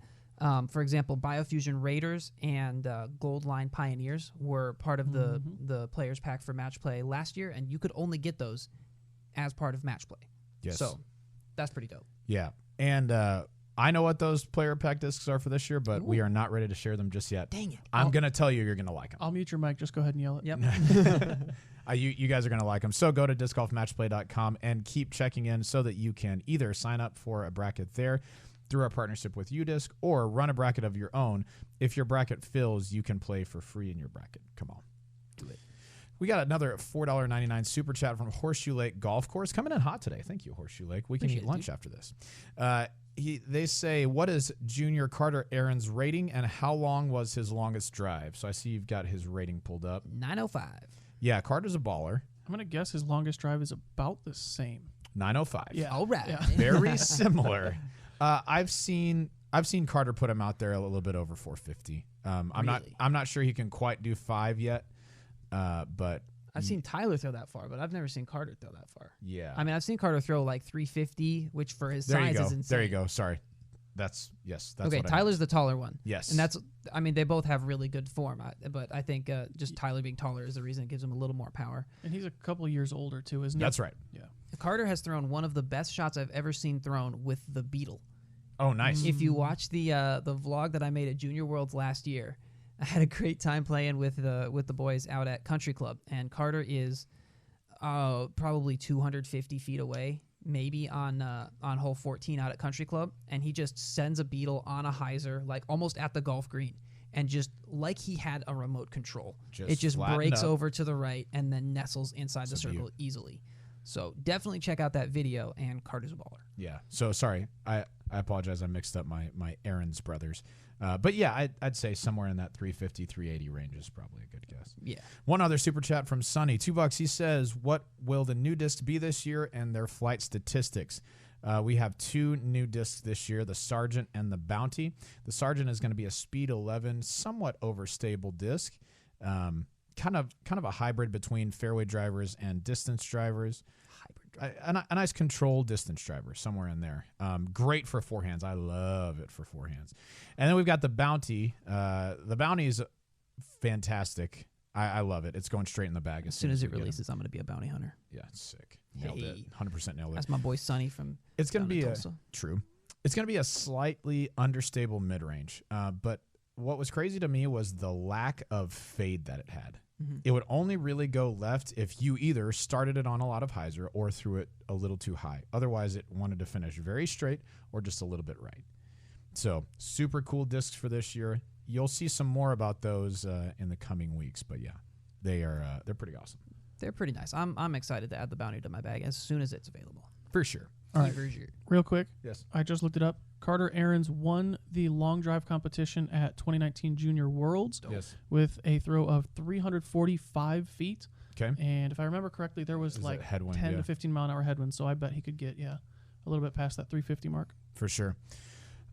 for example, Biofusion Raiders and Gold Line Pioneers were part of the players pack for Match Play last year, and you could only get those as part of Match Play. Yes. So that's pretty dope. Yeah. And I know what those player pack discs are for this year, but we Ooh. are not ready to share them just yet. Dang it. I'm going to tell you you're going to like them. I'll mute your mic. Just go ahead and yell it. Yep. You guys are going to like them. So go to discgolfmatchplay.com and keep checking in so that you can either sign up for a bracket there through our partnership with UDisc or run a bracket of your own. If your bracket fills, you can play for free in your bracket. Come on. Do it. We got another $4.99 super chat from Horseshoe Lake Golf Course. Coming in hot today. Thank you, Horseshoe Lake. We can Appreciate eat it, lunch dude. after this. They say, what is Junior Carter Aaron's rating and how long was his longest drive? So I see you've got his rating pulled up. 905. Yeah, Carter's a baller. I'm going to guess his longest drive is about the same. 905. Yeah. All right. Yeah. Very similar. I've seen Carter put him out there a little bit over 450. Really? I'm not sure he can quite do 5 yet. But I've seen Tyler throw that far, but I've never seen Carter throw that far. yeah. I mean, I've seen Carter throw like 350, which for his there you size go. is insane. There you go. Sorry. That's Okay, what I Tyler's the taller one. Yes. And that's, I mean, they both have really good form, but I think just Tyler being taller is the reason it gives him a little more power. And he's a couple years older, too, isn't he? That's right. Yeah. Carter has thrown one of the best shots I've ever seen thrown with the Beetle. Oh, nice. If you watch the vlog that I made at Junior Worlds last year, I had a great time playing with the boys out at Country Club, and Carter is probably 250 feet away, maybe on hole 14 out at Country Club, and he just sends a Beetle on a hyzer, like almost at the golf green, and just like he had a remote control. It just flattened breaks up. over to the right and then nestles inside the It's a circle beaut. easily. So definitely check out that video, and Carter's a baller. Yeah. So sorry. I apologize. I mixed up my Aaron's brothers. But yeah, I'd say somewhere in that 350, 380 range is probably a good guess. Yeah. One other super chat from Sonny, $2. He says, what will the new discs be this year and their flight statistics? We have 2 new discs this year, the Sergeant and the Bounty. The Sergeant is going to be a speed 11, somewhat overstable disc. Kind of a hybrid between fairway drivers and distance drivers. A nice controlled distance driver somewhere in there. Great for forehands. I love it for forehands. And then we've got the Bounty. The Bounty is fantastic. I love it. It's going straight in the bag. As soon as we it get 'em. releases, I'm going to be a bounty hunter. Yeah, it's sick. Nailed it. Hey. 100% nailed it. That's my boy Sonny from It's going to down in be Tulsa. true. It's going to be a slightly understable mid-range. But what was crazy to me was the lack of fade that it had. Mhm. It would only really go left if you either started it on a lot of hyzer or threw it a little too high. Otherwise, it wanted to finish very straight or just a little bit right. So super cool discs for this year. You'll see some more about those in the coming weeks. But yeah, they're pretty awesome. They're pretty nice. I'm excited to add the bounty to my bag as soon as it's available. For sure. All right. Vergier. Real quick, Yes. I just looked it up. Carter Aarons won the long drive competition at 2019 Junior Worlds Yes. with a throw of 345 feet. Okay. And if I remember correctly, there was Is like it headwind? 10 Yeah. to 15 mile an hour headwind, so I bet he could get, a little bit past that 350 mark. For sure.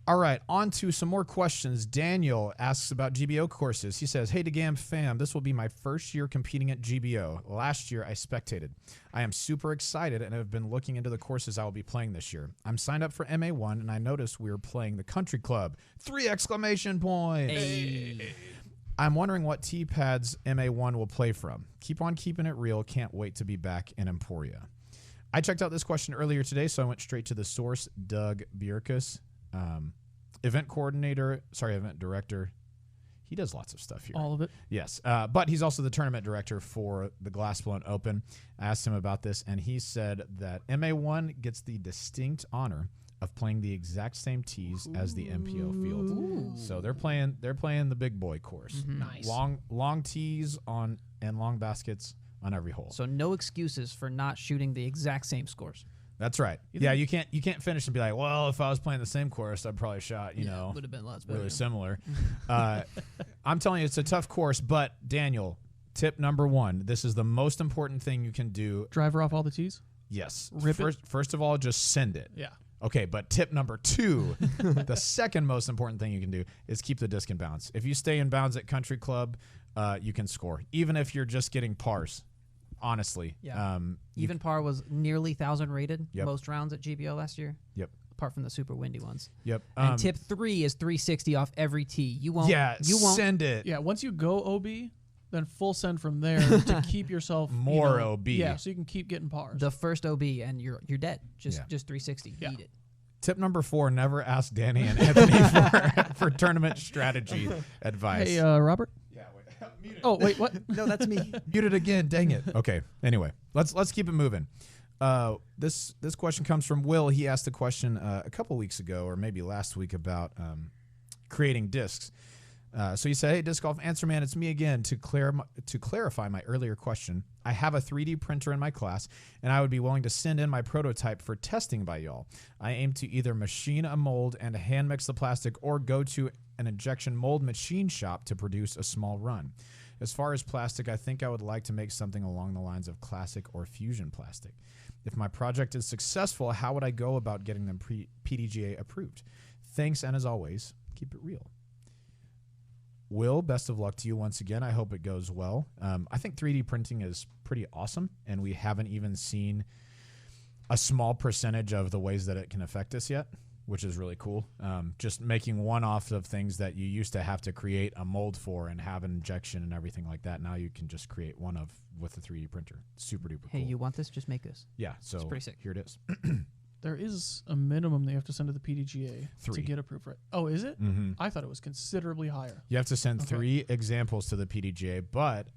All right, on to some more questions. Daniel asks about GBO courses. He says, hey, DeGam fam, this will be my first year competing at GBO. Last year, I spectated. I am super excited and have been looking into the courses I will be playing this year. I'm signed up for MA1, and I noticed we were playing the Country Club. 3 exclamation points. Hey. I'm wondering what T-Pads MA1 will play from. Keep on keeping it real. Can't wait to be back in Emporia. I checked out this question earlier today, so I went straight to the source, Doug Bierkus. Event director. He does lots of stuff here. All of it. Yes, but he's also the tournament director for the Glassblown Open. I asked him about this, and he said that MA1 gets the distinct honor of playing the exact same tees as the MPO field. Ooh. So they're playing the big boy course. Nice. Long tees and long baskets on every hole. So no excuses for not shooting the exact same scores. That's right. Yeah, you can't finish and be like, well, if I was playing the same course, I'd probably shot, would have been lots better. really similar. I'm telling you, it's a tough course. But Daniel, tip number 1: this is the most important thing you can do. Driver off all the tees? Yes. Rip it? First of all, just send it. Yeah. Okay, but tip number 2, the second most important thing you can do is keep the disc in bounds. If you stay in bounds at Country Club, you can score, even if you're just getting pars. Honestly, Yeah. Even par was nearly 1,000 rated Yep. most rounds at GBO last year. Yep. Apart from the super windy ones. Yep. And tip 3 is 360 off every tee. You won't. You won't. Send it. Yeah, once you go OB, then full send from there to keep yourself More OB. Yeah, so you can keep getting pars. The first OB and you're dead. Just 360. Yeah. Beat it. Tip number 4: never ask Danny and Anthony for tournament strategy advice. Hey, Robert. Yeah. Wait. Oh, wait, what? No, that's me. Mute it again. Dang it. Okay. Anyway, let's keep it moving. This question comes from Will. He asked a question a couple weeks ago, or maybe last week, about creating discs. So he said, "Hey, Disc Golf Answer Man, it's me again. To clarify my earlier question, I have a 3D printer in my class, and I would be willing to send in my prototype for testing by y'all. I aim to either machine a mold and hand mix the plastic, or go to an injection mold machine shop to produce a small run. As far as plastic, I think I would like to make something along the lines of classic or fusion plastic. If my project is successful, how would I go about getting them PDGA approved? Thanks, and as always, keep it real." Will, best of luck to you once again. I hope it goes well. I think 3D printing is pretty awesome, and we haven't even seen a small percentage of the ways that it can affect us yet, which is really cool. Just making one-off of things that you used to have to create a mold for and have an injection and everything like that. Now you can just create one of with a 3D printer. Super duper Hey, cool. you want this? Just make this. Yeah, so It's pretty sick. Here it is. There is a minimum they have to send to the PDGA 3. to get approved, right? Oh, is it? Mm-hmm. I thought it was considerably higher. You have to send Okay. 3 examples to the PDGA, but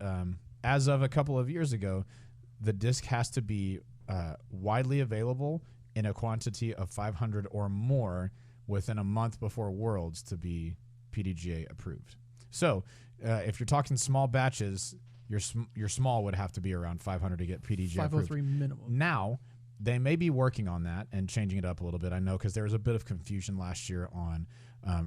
as of a couple of years ago, the disc has to be widely available in a quantity of 500 or more within a month before Worlds to be PDGA approved. So if you're talking small batches, your small would have to be around 500 to get PDGA approved. 503 minimum. Now, they may be working on that and changing it up a little bit. I know because there was a bit of confusion last year on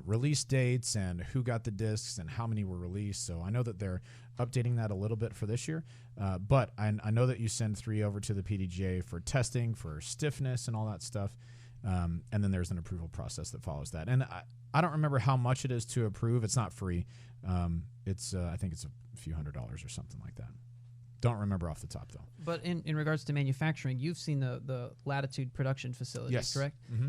release dates and who got the discs and how many were released. So I know that they're updating that a little bit for this year. But I know that you send 3 over to the PDGA for testing, for stiffness and all that stuff. And then there's an approval process that follows that. And I don't remember how much it is to approve. It's not free. I think it's a few $100s or something like that. Don't remember off the top, though. But in regards to manufacturing, you've seen the Latitude production facility, Yes. correct? Mm-hmm.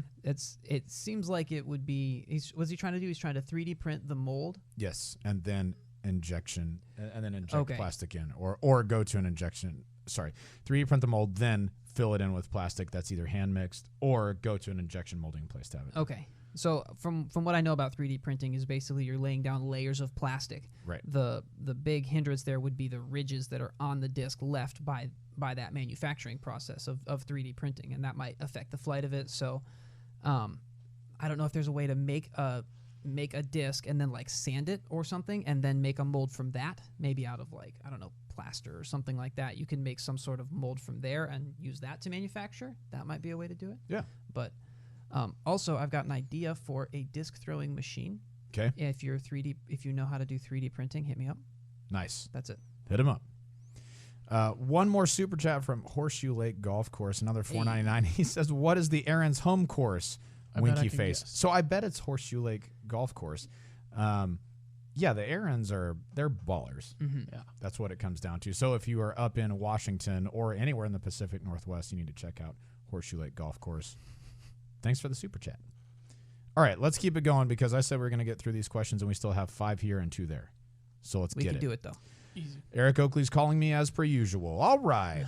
It seems like it would be. What's he trying to do? He's trying to 3D print the mold. Yes, and then injection, and then inject Okay. plastic in, or go to an injection. Sorry, 3D print the mold, then fill it in with plastic that's either hand mixed, or go to an injection molding place to have it. Okay. So from what I know about 3D printing is basically you're laying down layers of plastic. Right. The big hindrance there would be the ridges that are on the disc left by that manufacturing process of 3D printing, and that might affect the flight of it. So I don't know if there's a way to make a disc and then like sand it or something and then make a mold from that, maybe out of like, I don't know, plaster or something like that. You can make some sort of mold from there and use that to manufacture. That might be a way to do it. Yeah. But also, I've got an idea for a disc throwing machine. Okay. If you know how to do 3D printing, hit me up. Nice. That's it. Hit him up. One more super chat from Horseshoe Lake Golf Course, another $4.99. He says, "What is the Aaron's home course?" Winky face. Guess. So I bet it's Horseshoe Lake Golf Course. Yeah, the Aarons they're ballers. Yeah. That's what it comes down to. So if you are up in Washington or anywhere in the Pacific Northwest, you need to check out Horseshoe Lake Golf Course. Thanks for the super chat. All right, let's keep it going because I said we are going to get through these questions and we still have 5 here and 2 there. So let's We get can it. do it though. Easy. Eric Oakley's calling me as per usual. All right.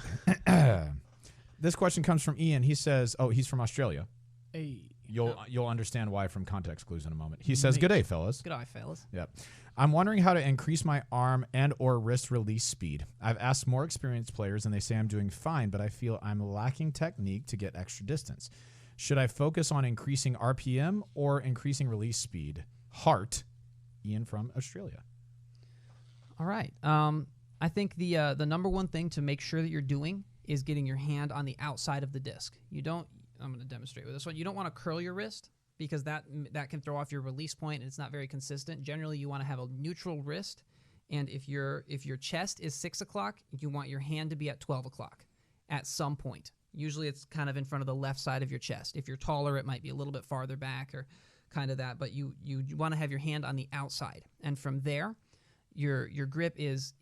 This question comes from Ian. He says, he's from Australia. Hey. You'll understand why from context clues in a moment. He says, Mate. "Good day, fellas. Good eye, fellas. Yep. I'm wondering how to increase my arm and or wrist release speed. I've asked more experienced players and they say I'm doing fine, but I feel I'm lacking technique to get extra distance. Should I focus on increasing RPM or increasing release speed?" Heart, Ian from Australia. All right. I think the number one thing to make sure that you're doing is getting your hand on the outside of the disc. I'm going to demonstrate with this one. You don't want to curl your wrist because that can throw off your release point and it's not very consistent. Generally, you want to have a neutral wrist, and if your chest is 6 o'clock, you want your hand to be at 12 o'clock at some point. Usually, it's kind of in front of the left side of your chest. If you're taller, it might be a little bit farther back or kind of that, but you want to have your hand on the outside, and from there, your grip is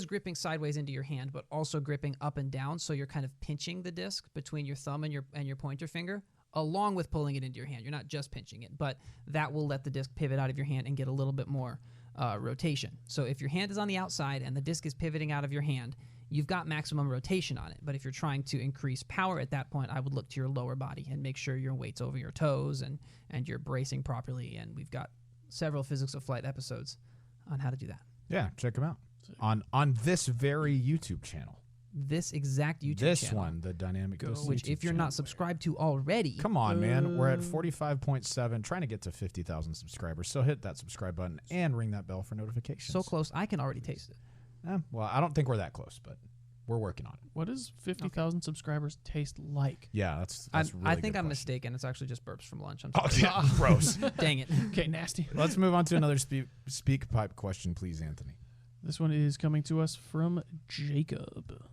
gripping sideways into your hand, but also gripping up and down. So you're kind of pinching the disc between your thumb and your pointer finger, along with pulling it into your hand. You're not just pinching it, but that will let the disc pivot out of your hand and get a little bit more rotation. So if your hand is on the outside and the disc is pivoting out of your hand, you've got maximum rotation on it. But if you're trying to increase power at that point, I would look to your lower body and make sure your weight's over your toes and you're bracing properly. And we've got several Physics of Flight episodes on how to do that. Yeah, check them out on this very YouTube channel. This exact YouTube this channel. One, the Dynamic Ghost Which, YouTube if you're channel. not subscribed to already, Come on, man. We're at 45.7, trying to get to 50,000 subscribers. So hit that subscribe button and ring that bell for notifications. so close, I can already taste it. Well, I don't think we're that close, but we're working on it. What does 50,000 subscribers taste like? Yeah, that's I really think good I'm question. mistaken. It's actually just burps from lunch. I'm Oh, sorry. yeah, gross. Dang it. Okay, nasty. Let's move on to another speak pipe question, please, Anthony. This one is coming to us from Jacob.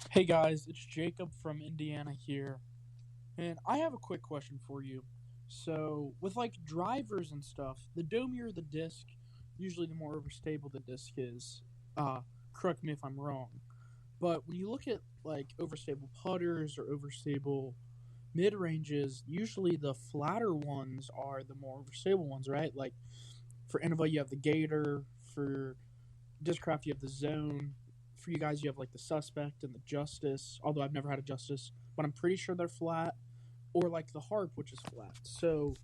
Hey guys, it's Jacob from Indiana here, and I have a quick question for you. So, with like drivers and stuff, the domier the disc, usually the more overstable the disc is. Correct me if I'm wrong, but when you look at like overstable putters or overstable mid ranges, usually the flatter ones are the more overstable ones, right? Like for Innova, you have the Gator. For Discraft, you have the Zone. For you guys, you have like the Suspect and the Justice, although I've never had a Justice, but I'm pretty sure they're flat, or like the Harp, which is flat. So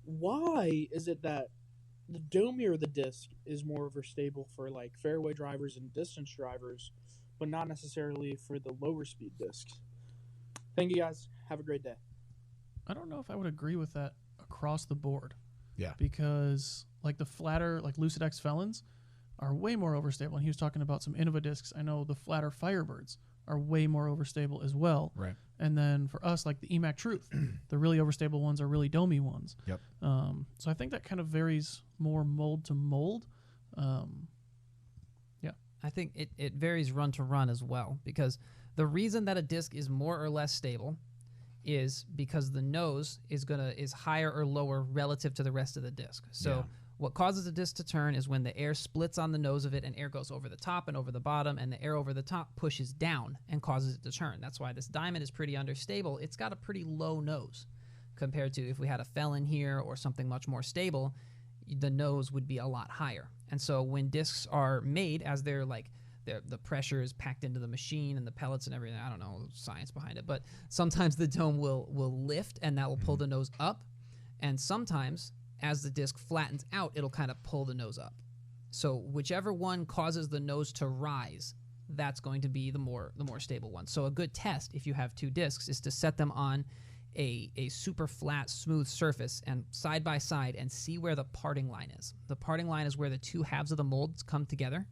why is it that the domier of the disc is more overstable for like fairway drivers and distance drivers, but not necessarily for the lower speed discs? Thank you guys. Have a great day. I don't know if I would agree with that across the board. Yeah. Because like the flatter, like Lucid X Felons are way more overstable. And he was talking about some Innova discs. I know the flatter Firebirds are way more overstable as well. Right. And then for us, like the EMAC Truth, the really overstable ones are really domey ones. Yep. So I think that kind of varies more mold to mold. Yeah. I think it varies run to run as well, because the reason that a disc is more or less stable is because the nose is higher or lower relative to the rest of the disc. So Yeah. what causes a disc to turn is when the air splits on the nose of it and air goes over the top and over the bottom, and the air over the top pushes down and causes it to turn. That's why this diamond is pretty understable. It's got a pretty low nose compared to if we had a Felon here or something much more stable, the nose would be a lot higher. And so when discs are made, as they're like the pressure is packed into the machine and the pellets and everything, I don't know the science behind it, but sometimes the dome will lift and that will pull the nose up, and sometimes as the disc flattens out, it'll kind of pull the nose up. So whichever one causes the nose to rise, that's going to be the more stable one. So a good test, if you have two discs, is to set them on a super flat, smooth surface and side by side and see where the parting line is. The parting line is where the two halves of the molds come together,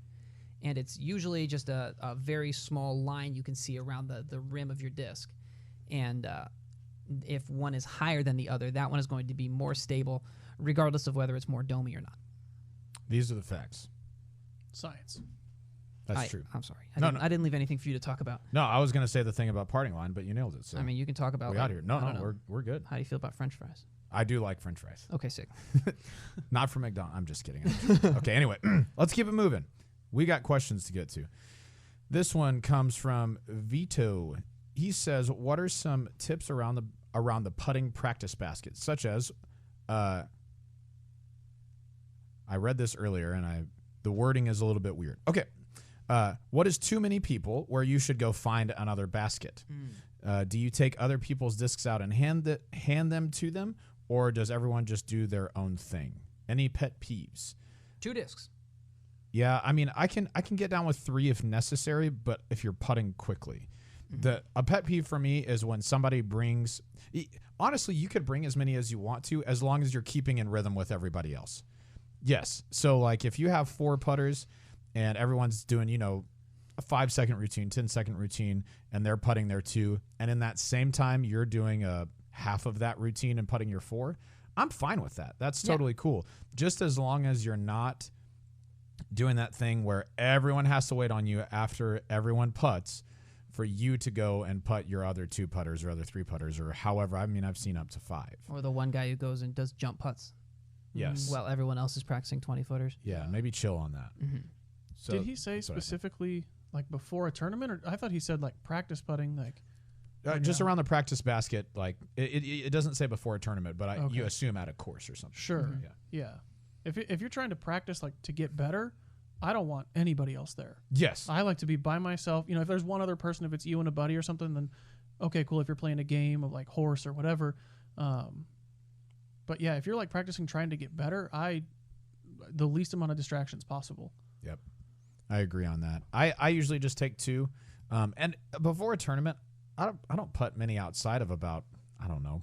and it's usually just a very small line you can see around the rim of your disc. And if one is higher than the other, that one is going to be more stable, regardless of whether it's more domey or not. These are the facts. Science. That's true. I'm sorry. No. I didn't leave anything for you to talk about. No, I was going to say the thing about parting line, but you nailed it. So I mean, you can talk about. we like, out here. I don't No, know. we're good. How do you feel about French fries? I do like French fries. Okay, sick. Not from McDonald's. I'm just kidding. Okay, anyway, let's keep it moving. We got questions to get to. This one comes from Vito. He says, "What are some tips around the putting practice basket, such as?" I read this earlier, and the wording is a little bit weird. Okay, what is too many people where you should go find another basket? Do you take other people's discs out and hand them to them, or does everyone just do their own thing? Any pet peeves? 2 discs. Yeah, I mean, I can get down with 3 if necessary, but if you're putting quickly. A pet peeve for me is when somebody brings... Honestly, you could bring as many as you want to, as long as you're keeping in rhythm with everybody else. Yes. So, like, if you have 4 putters and everyone's doing, a 5-second routine, 10-second routine, and they're putting their 2, and in that same time you're doing a half of that routine and putting your 4, I'm fine with that. That's totally cool. Just as long as you're not doing that thing where everyone has to wait on you after everyone putts for you to go and putt your other 2 putters or other 3 putters or however. I mean, I've seen up to 5. Or the one guy who goes and does jump putts. Yes. While everyone else is practicing 20-footers. Yeah, maybe chill on that. So, Did he say specifically like before a tournament, or I thought he said like practice putting, like just around the practice basket? Like it doesn't say before a tournament, but Okay. you assume at a course or something. Sure. Yeah. If you're trying to practice like to get better, I don't want anybody else there. Yes. I like to be by myself. If there's one other person, if it's you and a buddy or something, then okay, cool. If you're playing a game of like horse or whatever, but yeah, if you're like practicing trying to get better, the least amount of distractions possible. Yep. I agree on that. I usually just take 2. And before a tournament, I don't putt many outside of about,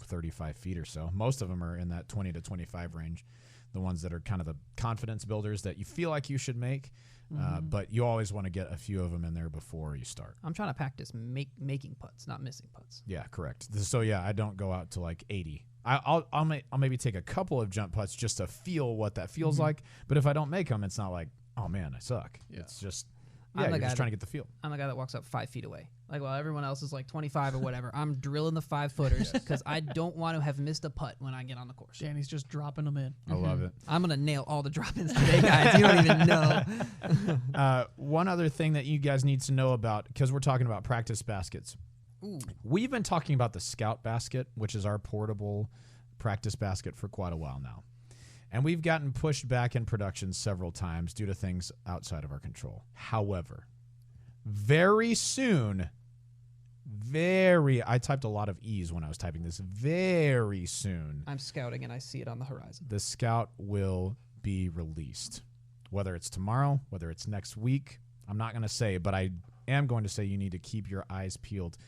35 feet or so. Most of them are in that 20 to 25 range. The ones that are kind of the confidence builders that you feel like you should make. But you always want to get a few of them in there before you start. I'm trying to practice making putts, not missing putts. Yeah, correct. So yeah, I don't go out to like 80. I'll maybe take a couple of jump putts just to feel what that feels like. But if I don't make them, it's not like, oh man, I suck. Yeah. It's just you're just trying to get the feel. I'm the guy that walks up 5 feet away. Like while everyone else is like 25 or whatever, I'm drilling the 5-footers because I don't want to have missed a putt when I get on the course. Danny's just dropping them in. I love it. I'm gonna nail all the drop-ins today, guys. You don't even know. One other thing that you guys need to know about, because we're talking about practice baskets. Ooh. We've been talking about the Scout basket, which is our portable practice basket, for quite a while now. And we've gotten pushed back in production several times due to things outside of our control. However, very soon, I typed a lot of E's when I was typing this, very soon, I'm scouting and I see it on the horizon. the Scout will be released. Whether it's tomorrow, whether it's next week, I'm not going to say, but I am going to say you need to keep your eyes peeled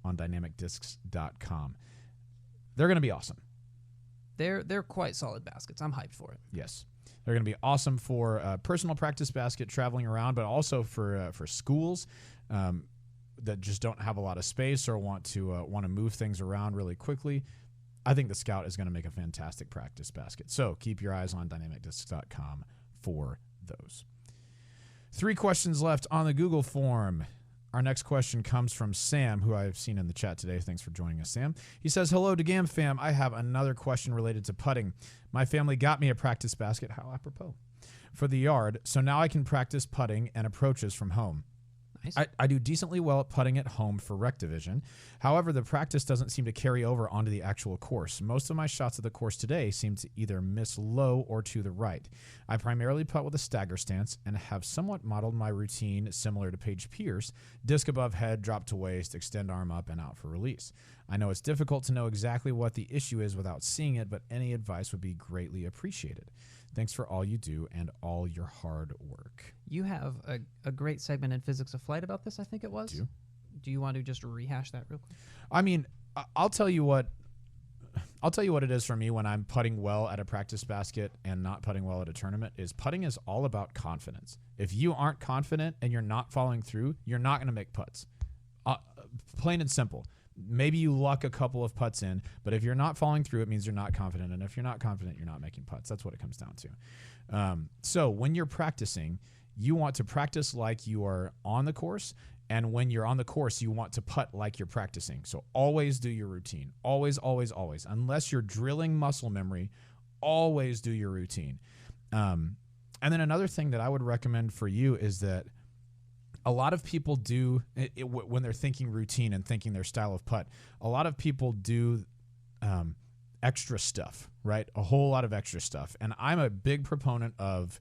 on dynamicdiscs.com. They're going to be awesome. They're quite solid baskets. I'm hyped for it. Yes. They're going to be awesome for personal practice basket traveling around, but also for schools that just don't have a lot of space or want to move things around really quickly. I think the Scout is going to make a fantastic practice basket. So keep your eyes on dynamicdiscs.com for those. 3 questions left on the Google form. Our next question comes from Sam, who I've seen in the chat today. Thanks for joining us, Sam. He says, hello to GAM fam. I have another question related to putting. My family got me a practice basket, how apropos, for the yard, so now I can practice putting and approaches from home. Nice. I do decently well at putting at home for rec division. However, the practice doesn't seem to carry over onto the actual course. Most of my shots at the course today seem to either miss low or to the right. I primarily putt with a stagger stance and have somewhat modeled my routine similar to Paige Pierce: disc above head, drop to waist, extend arm up, and out for release. I know it's difficult to know exactly what the issue is without seeing it, but any advice would be greatly appreciated. Thanks for all you do and all your hard work. You have a great segment in Physics of Flight about this, I think it was. Do you? Do you want to just rehash that real quick? I mean, I'll tell you what I'll tell you what it is for me when I'm putting well at a practice basket and not putting well at a tournament is putting is all about confidence. If you aren't confident and you're not following through, you're not going to make putts. Plain and simple. Maybe you luck a couple of putts in, but if you're not following through, it means you're not confident. And if you're not confident, you're not making putts. That's what it comes down to. So when you're practicing, you want to practice like you are on the course. And when you're on the course, you want to putt like you're practicing. So always do your routine. Always, always, always. Unless you're drilling muscle memory, always do your routine. And then another thing that I would recommend for you is that a lot of people do, when they're thinking routine and thinking their style of putt, a lot of people do extra stuff, right? A whole lot of extra stuff. And I'm a big proponent of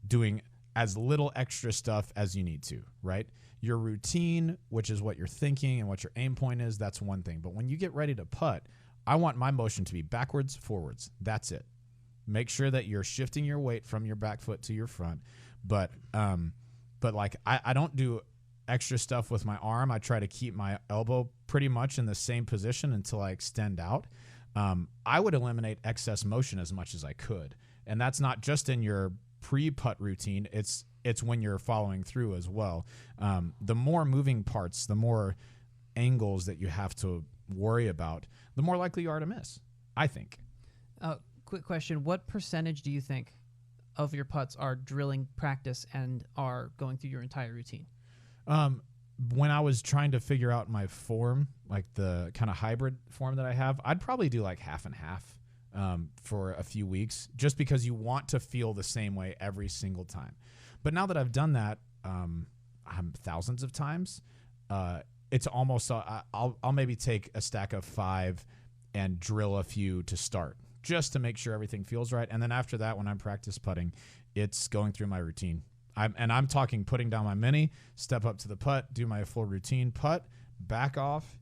doing as little extra stuff as you need to, right? Your routine, which is what you're thinking and what your aim point is, that's one thing. But when you get ready to putt, I want my motion to be backwards, forwards. That's it. Make sure that you're shifting your weight from your back foot to your front. But like I don't do extra stuff with my arm. I try to keep my elbow pretty much in the same position until I extend out. I would eliminate excess motion as much as I could. And that's not just in your pre-putt routine. It's when you're following through as well. The more moving parts, the more angles that you have to worry about, the more likely you are to miss, I think. Quick question. What percentage do you think of your putts are drilling practice and are going through your entire routine? When I was trying to figure out my form, like the kind of hybrid form that I have, I'd probably do like half and half. For a few weeks, just because you want to feel the same way every single time. But now that I've done that thousands of times, it's almost I'll maybe take a stack of 5 and drill a few to start, just to make sure everything feels right. And then after that, when I'm practice putting, it's going through my routine. I'm talking putting down my mini, step up to the putt, do my full routine, putt, back off,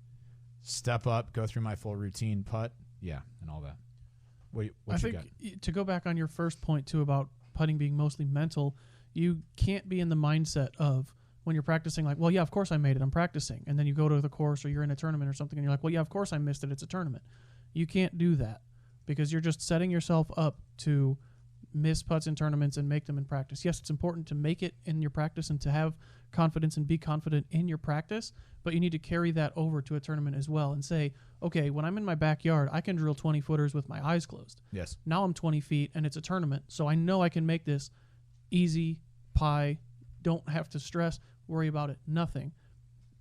step up, go through my full routine, putt, and all that. I think to go back on your first point too about putting being mostly mental, you can't be in the mindset of when you're practicing like, well, yeah, of course I made it, I'm practicing. And then you go to the course or you're in a tournament or something and you're like, well, yeah, of course I missed it, it's a tournament. You can't do that because you're just setting yourself up to miss putts in tournaments and make them in practice. Yes, it's important to make it in your practice and to have confidence and be confident in your practice, but you need to carry that over to a tournament as well and say, okay, when I'm in my backyard, I can drill 20 footers with my eyes closed. Yes. Now I'm 20 feet and it's a tournament, so I know I can make this easy pie, don't have to stress, worry about it, nothing.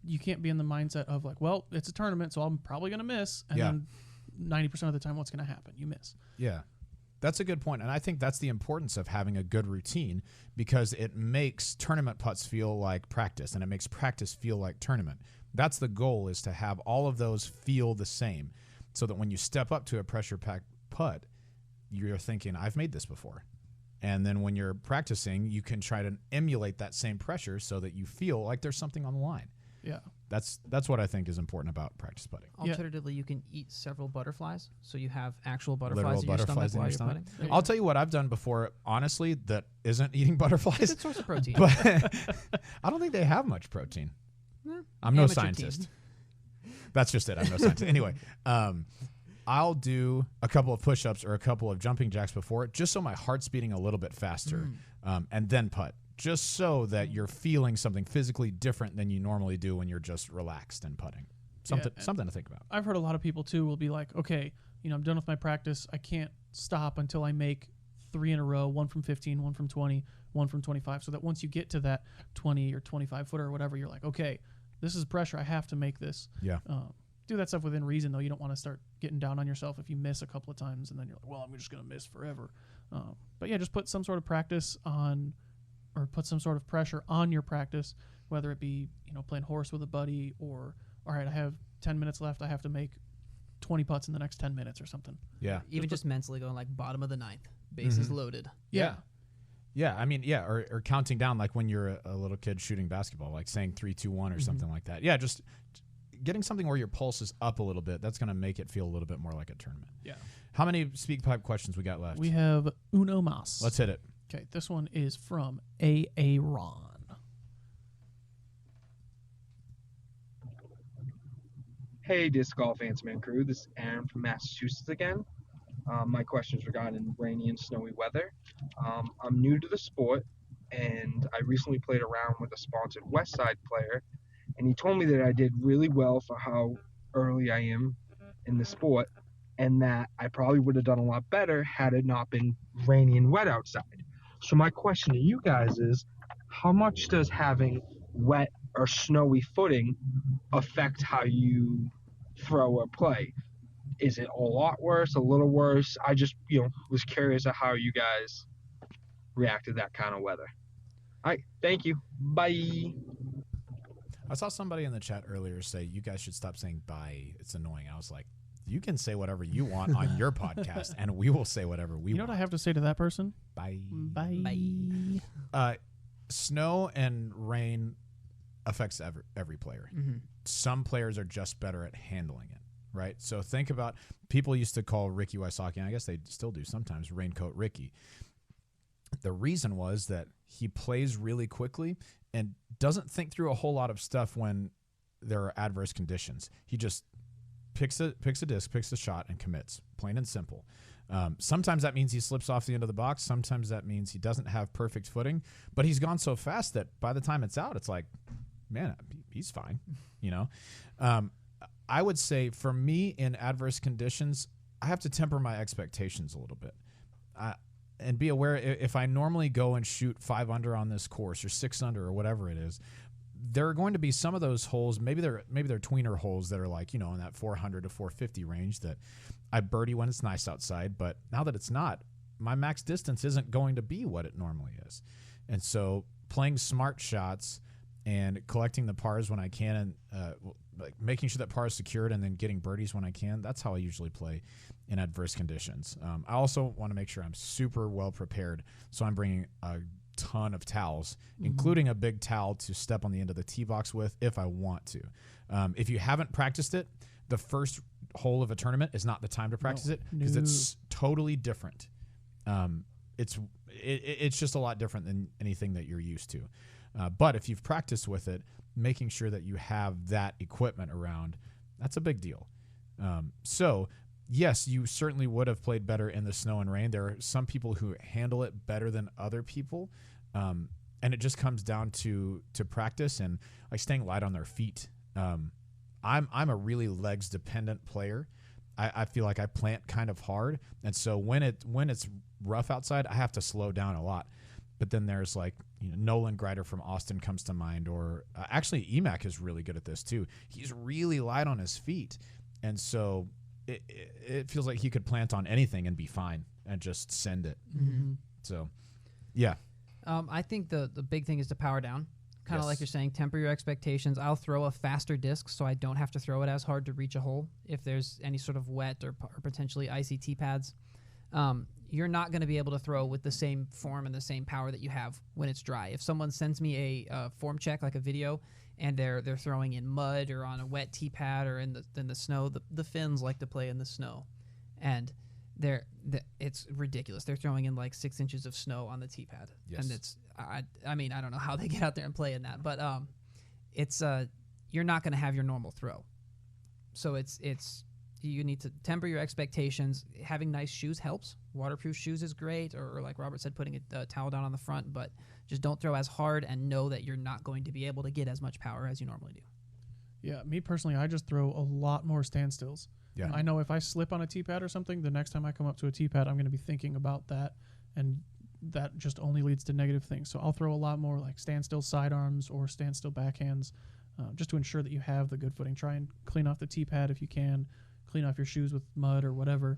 You can't be in the mindset of like, well, it's a tournament, so I'm probably going to miss, and then 90% of the time what's going to happen? You miss. Yeah. That's a good point, and I think that's the importance of having a good routine because it makes tournament putts feel like practice, and it makes practice feel like tournament. That's the goal, is to have all of those feel the same so that when you step up to a pressure-packed putt, you're thinking, I've made this before. And then when you're practicing, you can try to emulate that same pressure so that you feel like there's something on the line. Yeah. That's what I think is important about practice putting. Alternatively, you can eat several butterflies, so you have actual butterflies Literal in your butterflies stomach in while your you're stomach. putting. I'll tell you what I've done before, honestly, that isn't eating It's butterflies. a good source of protein. But I don't think they have much protein. I'm no Amateur scientist. team. That's just it. I'm no scientist. Anyway, I'll do a couple of push-ups or a couple of jumping jacks before, just so my heart's beating a little bit faster, and then putt, just so that you're feeling something physically different than you normally do when you're just relaxed and putting. Something to think about. I've heard a lot of people too will be like, okay, I'm done with my practice. I can't stop until I make 3 in a row, 1 from 15, 1 from 20, 1 from 25, so that once you get to that 20 or 25 footer or whatever, you're like, okay, this is pressure. I have to make this. Yeah. Do that stuff within reason, though. You don't want to start getting down on yourself if you miss a couple of times and then you're like, well, I'm just going to miss forever. But yeah, just put some sort of practice on, or put some sort of pressure on your practice, whether it be, playing horse with a buddy or, all right, I have 10 minutes left. I have to make 20 putts in the next 10 minutes or something. Yeah. Even just mentally going like bottom of the ninth, bases loaded. Yeah. Yeah, I mean, or counting down like when you're a little kid shooting basketball, like saying 3, 2, 1 or something like that. Yeah, just getting something where your pulse is up a little bit. That's going to make it feel a little bit more like a tournament. Yeah. How many Speak Pipe questions we got left? We have uno mas. Let's hit it. Okay, this one is from A.A. Ron. Hey, Disc Golf Ansman crew. This is Aaron from Massachusetts again. My question is regarding rainy and snowy weather. I'm new to the sport, and I recently played around with a sponsored Westside player, and he told me that I did really well for how early I am in the sport, and that I probably would have done a lot better had it not been rainy and wet outside. So my question to you guys is, how much does having wet or snowy footing affect how you throw or play? Is it a lot worse, a little worse? I just, was curious of how you guys react to that kind of weather. All right, thank you. Bye. I saw somebody in the chat earlier say, you guys should stop saying bye. It's annoying. I was like, you can say whatever you want on your podcast, and we will say whatever we want. You know what I have to say to that person? Bye. Bye. Snow and rain affects every player. Mm-hmm. Some players are just better at handling it, right? So think about, people used to call Ricky Wysocki, and I guess they still do sometimes, Raincoat Ricky. The reason was that he plays really quickly and doesn't think through a whole lot of stuff when there are adverse conditions. He just picks a disc, picks a shot, and commits, plain and simple. Sometimes that means he slips off the end of the box. Sometimes that means he doesn't have perfect footing, but he's gone so fast that by the time it's out, it's like, man, he's fine, you know? I would say for me in adverse conditions, I have to temper my expectations a little bit. And be aware, if I normally go and shoot 5 under on this course or 6 under or whatever it is, there are going to be some of those holes, maybe they're tweener holes that are like, in that 400 to 450 range that I birdie when it's nice outside. But now that it's not, my max distance isn't going to be what it normally is. And so playing smart shots and collecting the pars when I can, and like making sure that par is secured and then getting birdies when I can, that's how I usually play in adverse conditions. I also want to make sure I'm super well prepared, so I'm bringing a ton of towels, including a big towel to step on the end of the tee box with if I want to. If you haven't practiced it, the first hole of a tournament is not the time to practice it because it's totally different. It's just a lot different than anything that you're used to. But if you've practiced with it, making sure that you have that equipment around, that's a big deal. So yes, you certainly would have played better in the snow and rain. There are some people who handle it better than other people. And it just comes down to practice and like staying light on their feet. I'm a really legs dependent player. I feel like I plant kind of hard. And so when it's rough outside, I have to slow down a lot. But then there's like, Nolan Greider from Austin comes to mind, or actually Emac is really good at this too. He's really light on his feet. And so it feels like he could plant on anything and be fine and just send it. Mm-hmm. So, yeah. I think the big thing is to power down. Kind of like you're saying, temper your expectations. I'll throw a faster disc so I don't have to throw it as hard to reach a hole if there's any sort of wet or potentially icy tee pads. You're not going to be able to throw with the same form and the same power that you have when it's dry. If someone sends me a form check, like a video, and they're throwing in mud or on a wet tee pad or in the snow, the Finns like to play in the snow, and it's ridiculous. They're throwing in like 6 inches of snow on the tee pad, and it's I mean I don't know how they get out there and play in that, but it's you're not going to have your normal throw, so it's you need to temper your expectations. Having nice shoes helps. Waterproof shoes is great, or like Robert said, putting a towel down on the front, but just don't throw as hard and know that you're not going to be able to get as much power as you normally do. Yeah, me personally, I just throw a lot more standstills. Yeah. I know if I slip on a tee pad or something, the next time I come up to a tee pad, I'm going to be thinking about that, and that just only leads to negative things. So I'll throw a lot more like standstill sidearms or standstill backhands, just to ensure that you have the good footing. Try and clean off the tee pad if you can, clean off your shoes with mud or whatever.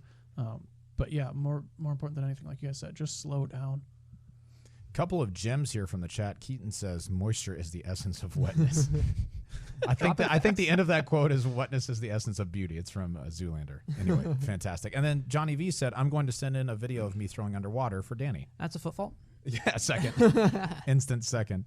But yeah, more important than anything, like you guys said, just slow down. Couple of gems here from the chat. Keaton says, moisture is the essence of wetness. I think the end of that quote is wetness is the essence of beauty. It's from Zoolander. Anyway, fantastic. And then Johnny V said, I'm going to send in a video of me throwing underwater for Danny. That's a foot fault. Yeah, second. Instant second.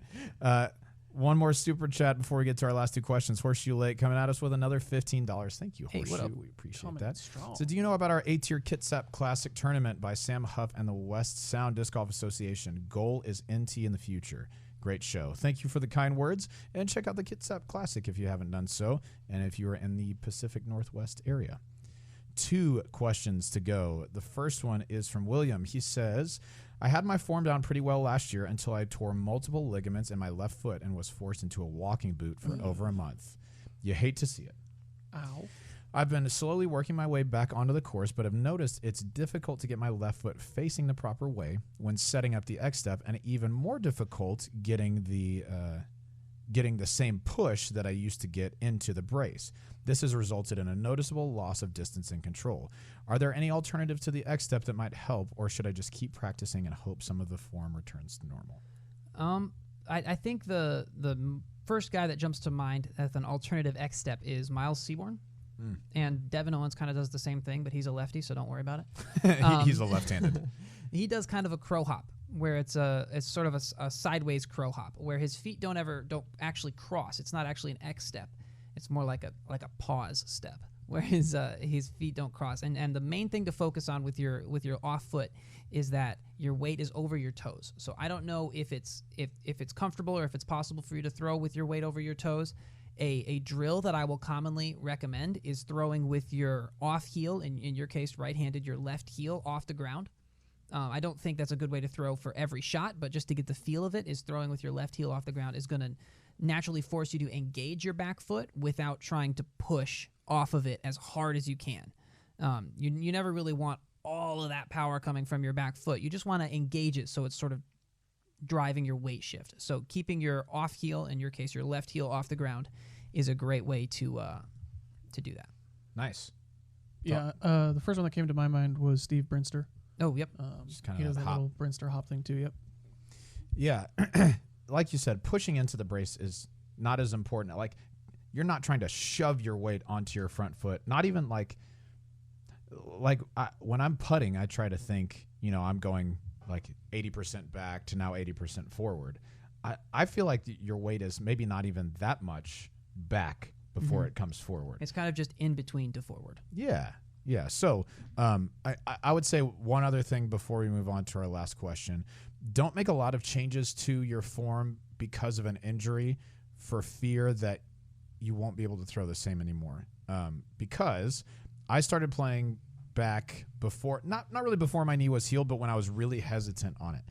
One more super chat before we get to our last two questions. Horseshoe Lake coming at us with another $15. Thank you, Horseshoe. What up? We appreciate Coming that. strong. So do you know about our A-Tier Kitsap Classic Tournament by Sam Huff and the West Sound Disc Golf Association? Goal is NT in the future. Great show. Thank you for the kind words, and check out the Kitsap Classic if you haven't done so, and if you are in the Pacific Northwest area. 2 questions to go. The first one is from William. He says, I had my form down pretty well last year until I tore multiple ligaments in my left foot and was forced into a walking boot for over a month. You hate to see it. Ow. I've been slowly working my way back onto the course, but have noticed it's difficult to get my left foot facing the proper way when setting up the X step, and even more difficult getting the same push that I used to get into the brace. This has resulted in a noticeable loss of distance and control. Are there any alternatives to the X step that might help, or should I just keep practicing and hope some of the form returns to normal? I think the first guy that jumps to mind as an alternative X step is Miles Seaborn. And Devin Owens kind of does the same thing, but he's a lefty, so don't worry about it. He's a left-handed. He does kind of a crow hop, where it's sort of a sideways crow hop, where his feet don't actually cross. It's not actually an X step. It's more like a pause step, where his feet don't cross. And the main thing to focus on with your off foot is that your weight is over your toes. So I don't know if it's comfortable or if it's possible for you to throw with your weight over your toes. A drill that I will commonly recommend is throwing with your off heel, in your case right-handed, your left heel off the ground. I don't think that's a good way to throw for every shot, but just to get the feel of it, is throwing with your left heel off the ground is going to naturally force you to engage your back foot without trying to push off of it as hard as you can. You never really want all of that power coming from your back foot. You just want to engage it so it's sort of driving your weight shift. So keeping your off heel, in your case your left heel, off the ground is a great way to do that. Nice. Yeah, the first one that came to my mind was Steve Brinster. Oh, yep. He does that little Brinster hop thing too, yep. Yeah. Like you said, pushing into the brace is not as important. Like, you're not trying to shove your weight onto your front foot. Not even when I'm putting, I try to think, I'm going like 80% back to now 80% forward. I feel like your weight is maybe not even that much back before it comes forward. It's kind of just in between to forward. Yeah. Yeah. So I would say one other thing before we move on to our last question. Don't make a lot of changes to your form because of an injury for fear that you won't be able to throw the same anymore. Because I started playing back before, not really before my knee was healed, but when I was really hesitant on it.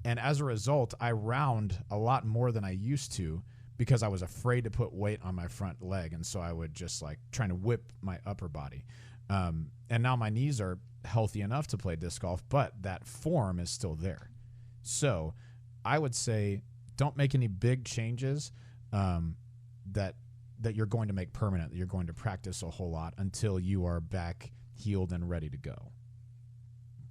And as a result, I round a lot more than I used to because I was afraid to put weight on my front leg. And so I would just trying to whip my upper body. And now my knees are healthy enough to play disc golf, but that form is still there. So I would say don't make any big changes that you're going to make permanent, that you're going to practice a whole lot until you are back healed and ready to go.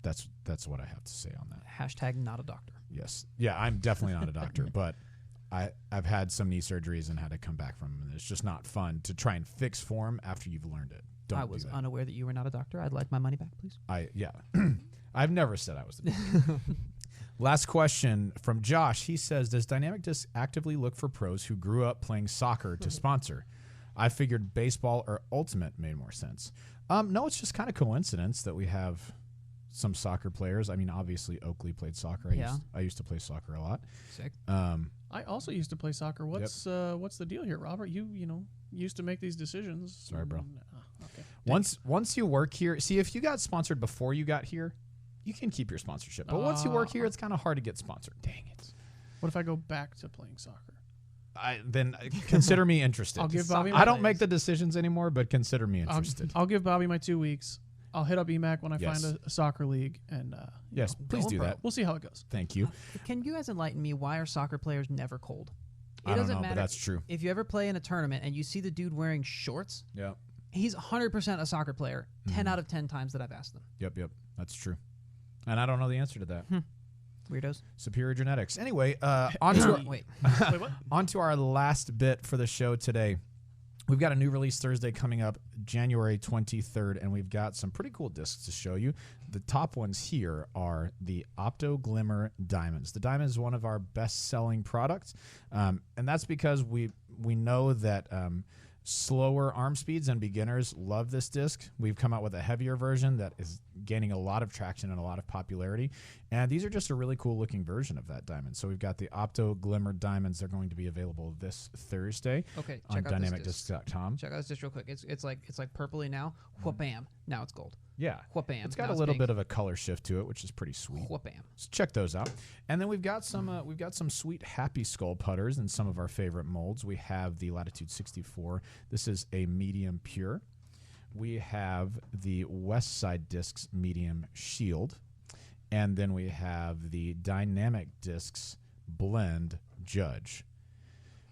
That's what I have to say on that. Hashtag not a doctor. Yes. Yeah, I'm definitely not a doctor, but I've had some knee surgeries and had to come back from them. And it's just not fun to try and fix form after you've learned it. I was unaware that you were not a doctor. I'd like my money back, please. I've never said I was a doctor. Last question from Josh. He says, does Dynamic Disc actively look for pros who grew up playing soccer to sponsor? I figured baseball or Ultimate made more sense. No, it's just kind of coincidence that we have some soccer players. I mean, obviously Oakley played soccer. I used to play soccer a lot. Sick. I also used to play soccer. What's the deal here, Robert? You used to make these decisions. Sorry, bro. Okay. Once you work here, see, if you got sponsored before you got here, you can keep your sponsorship. But once you work here, it's kind of hard to get sponsored. Dang it. What if I go back to playing soccer? Then consider me interested. I'll give Bobby. I don't make the decisions anymore, but consider me interested. I'll give Bobby my 2 weeks. I'll hit up EMAC when I find a soccer league, and yes, please do that. We'll see how it goes. Thank you. Can you guys enlighten me? Why are soccer players never cold? I don't know, but that's true. If you ever play in a tournament and you see the dude wearing shorts, he's 100% a soccer player. 10 out of 10 times that I've asked them. Yep, that's true. And I don't know the answer to that. Weirdos. Superior genetics. Anyway, on to our last bit for the show today. We've got a new release Thursday coming up, January 23rd, and we've got some pretty cool discs to show you. The top ones here are the Opto Glimmer Diamonds. The Diamond is one of our best-selling products, and that's because we know that slower arm speeds and beginners love this disc. We've come out with a heavier version that is gaining a lot of traction and a lot of popularity. And these are just a really cool looking version of that diamond. So we've got the Opto Glimmer diamonds. They're going to be available this Thursday Okay, on check out this disc. dynamicdisc.com. Check out this disc real quick. It's like purpley now. Whoopam. Now it's gold. Yeah. Whoopam. It's got Now a little pink. bit of a color shift to it, which is pretty sweet. Whoopam. So check those out. And then we've got some sweet Happy Skull putters in some of our favorite molds. We have the Latitude 64. This is a medium pure. We have the West Side Discs medium shield. And then we have the Dynamic Discs blend judge.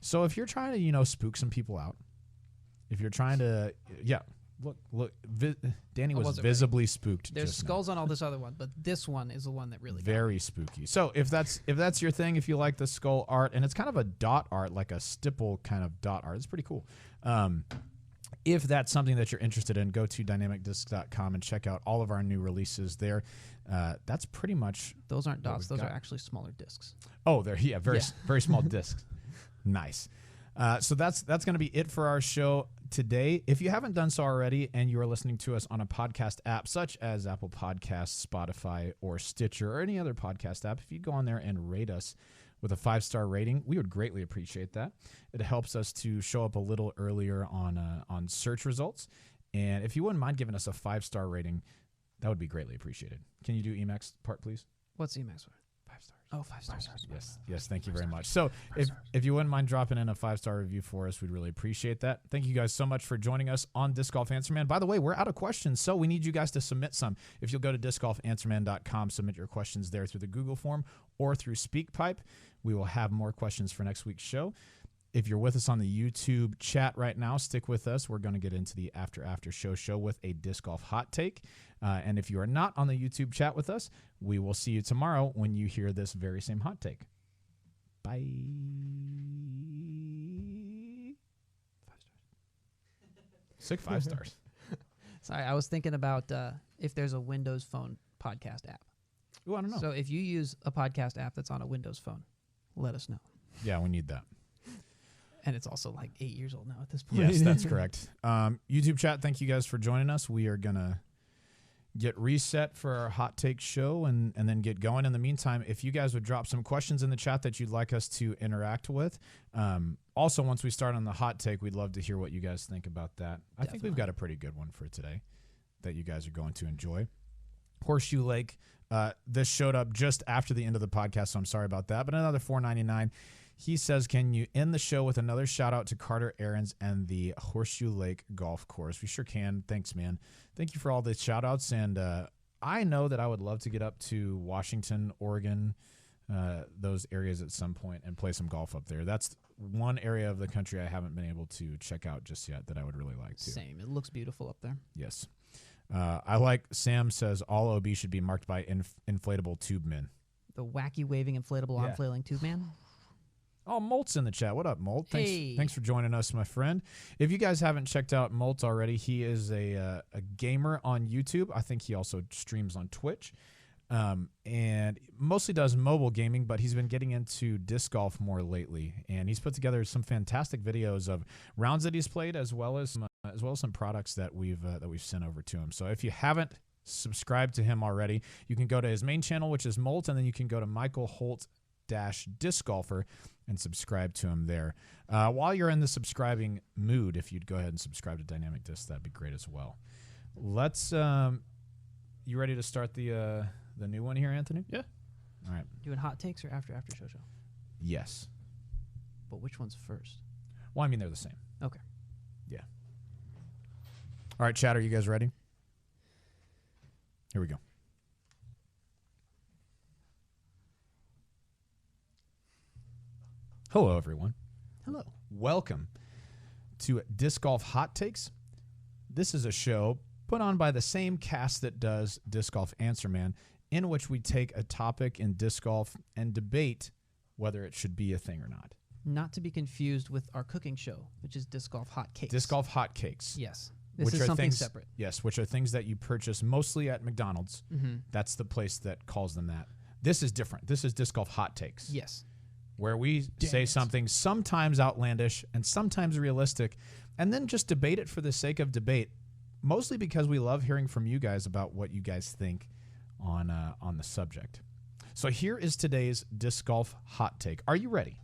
So if you're trying to, spook some people out, if you're trying to, look, Danny was visibly spooked. There's just now. skulls on all this other one, but this one is the one that really got me. Very spooky. So if that's your thing, if you like the skull art, and it's kind of a dot art, like a stipple kind of dot art, it's pretty cool. If that's something that you're interested in, go to dynamicdisc.com and check out all of our new releases there. That's pretty much. Those aren't dots. we've Those are got. actually smaller discs. Oh, they're very small discs. Nice. So that's going to be it for our show today. If you haven't done so already and you are listening to us on a podcast app such as Apple Podcasts, Spotify, or Stitcher, or any other podcast app, if you go on there and rate us with a 5-star rating, we would greatly appreciate that. It helps us to show up a little earlier on search results. And if you wouldn't mind giving us a 5-star rating, that would be greatly appreciated. Can you do Emacs part, please? What's Emacs for? 5 stars. Oh, 5 stars. Yes, thank you very much. So if you wouldn't mind dropping in a 5-star review for us, we'd really appreciate that. Thank you guys so much for joining us on Disc Golf Answer Man. By the way, we're out of questions, so we need you guys to submit some. If you'll go to discgolfanswerman.com, submit your questions there through the Google form or through SpeakPipe. We will have more questions for next week's show. If you're with us on the YouTube chat right now, stick with us. We're going to get into the after show with a disc golf hot take. And if you are not on the YouTube chat with us, we will see you tomorrow when you hear this very same hot take. Bye. 5 stars. Sick 5 stars. Sorry, I was thinking about if there's a Windows Phone podcast app. Ooh, I don't know. So if you use a podcast app that's on a Windows phone, let us know. Yeah, we need that. And it's also like 8 years old now at this point. Yes, that's correct. YouTube chat, thank you guys for joining us. We are going to get reset for our hot take show and then get going. In the meantime, if you guys would drop some questions in the chat that you'd like us to interact with. Also, once we start on the hot take, we'd love to hear what you guys think about that. I think we've got a pretty good one for today that you guys are going to enjoy. Horseshoe Lake. This showed up just after the end of the podcast, so I'm sorry about that. But another $4.99. He says, can you end the show with another shout out to Carter Aarons and the Horseshoe Lake Golf Course? We sure can. Thanks, man. Thank you for all the shout outs. And I know that I would love to get up to Washington, Oregon, those areas at some point and play some golf up there. That's one area of the country I haven't been able to check out just yet that I would really like to. Same. It looks beautiful up there. Yes. I like Sam says all OB should be marked by inflatable tube men. The wacky waving inflatable arm flailing tube man. Oh, Molt's in the chat. What up, Molt? Hey. Thanks for joining us, my friend. If you guys haven't checked out Molt already, he is a gamer on YouTube. I think he also streams on Twitch. And mostly does mobile gaming, but he's been getting into disc golf more lately. And he's put together some fantastic videos of rounds that he's played, as well as some products that we've sent over to him. So if you haven't subscribed to him already, you can go to his main channel, which is Molt, and then you can go to Michael Holt Disc Golfer and subscribe to him there. While you're in the subscribing mood, if you'd go ahead and subscribe to Dynamic Disc, that'd be great as well. Let's you ready to start the new one here, Anthony? Yeah. All right. Doing hot takes or after show? Yes. But which one's first? Well, I mean, they're the same. Okay. Yeah. All right, chat, are you guys ready? Here we go. Hello, everyone. Hello. Welcome to Disc Golf Hot Takes. This is a show put on by the same cast that does Disc Golf Answer Man, in which we take a topic in disc golf and debate whether it should be a thing or not. Not to be confused with our cooking show, which is Disc Golf Hot Cakes. Disc Golf Hot Cakes. Yes. This is something separate. Yes, which are things that you purchase mostly at McDonald's. Mm-hmm. That's the place that calls them that. This is different. This is Disc Golf Hot Takes. Yes. Where we say something sometimes outlandish and sometimes realistic, and then just debate it for the sake of debate, mostly because we love hearing from you guys about what you guys think on the subject. So here is today's disc golf hot take. Are you ready?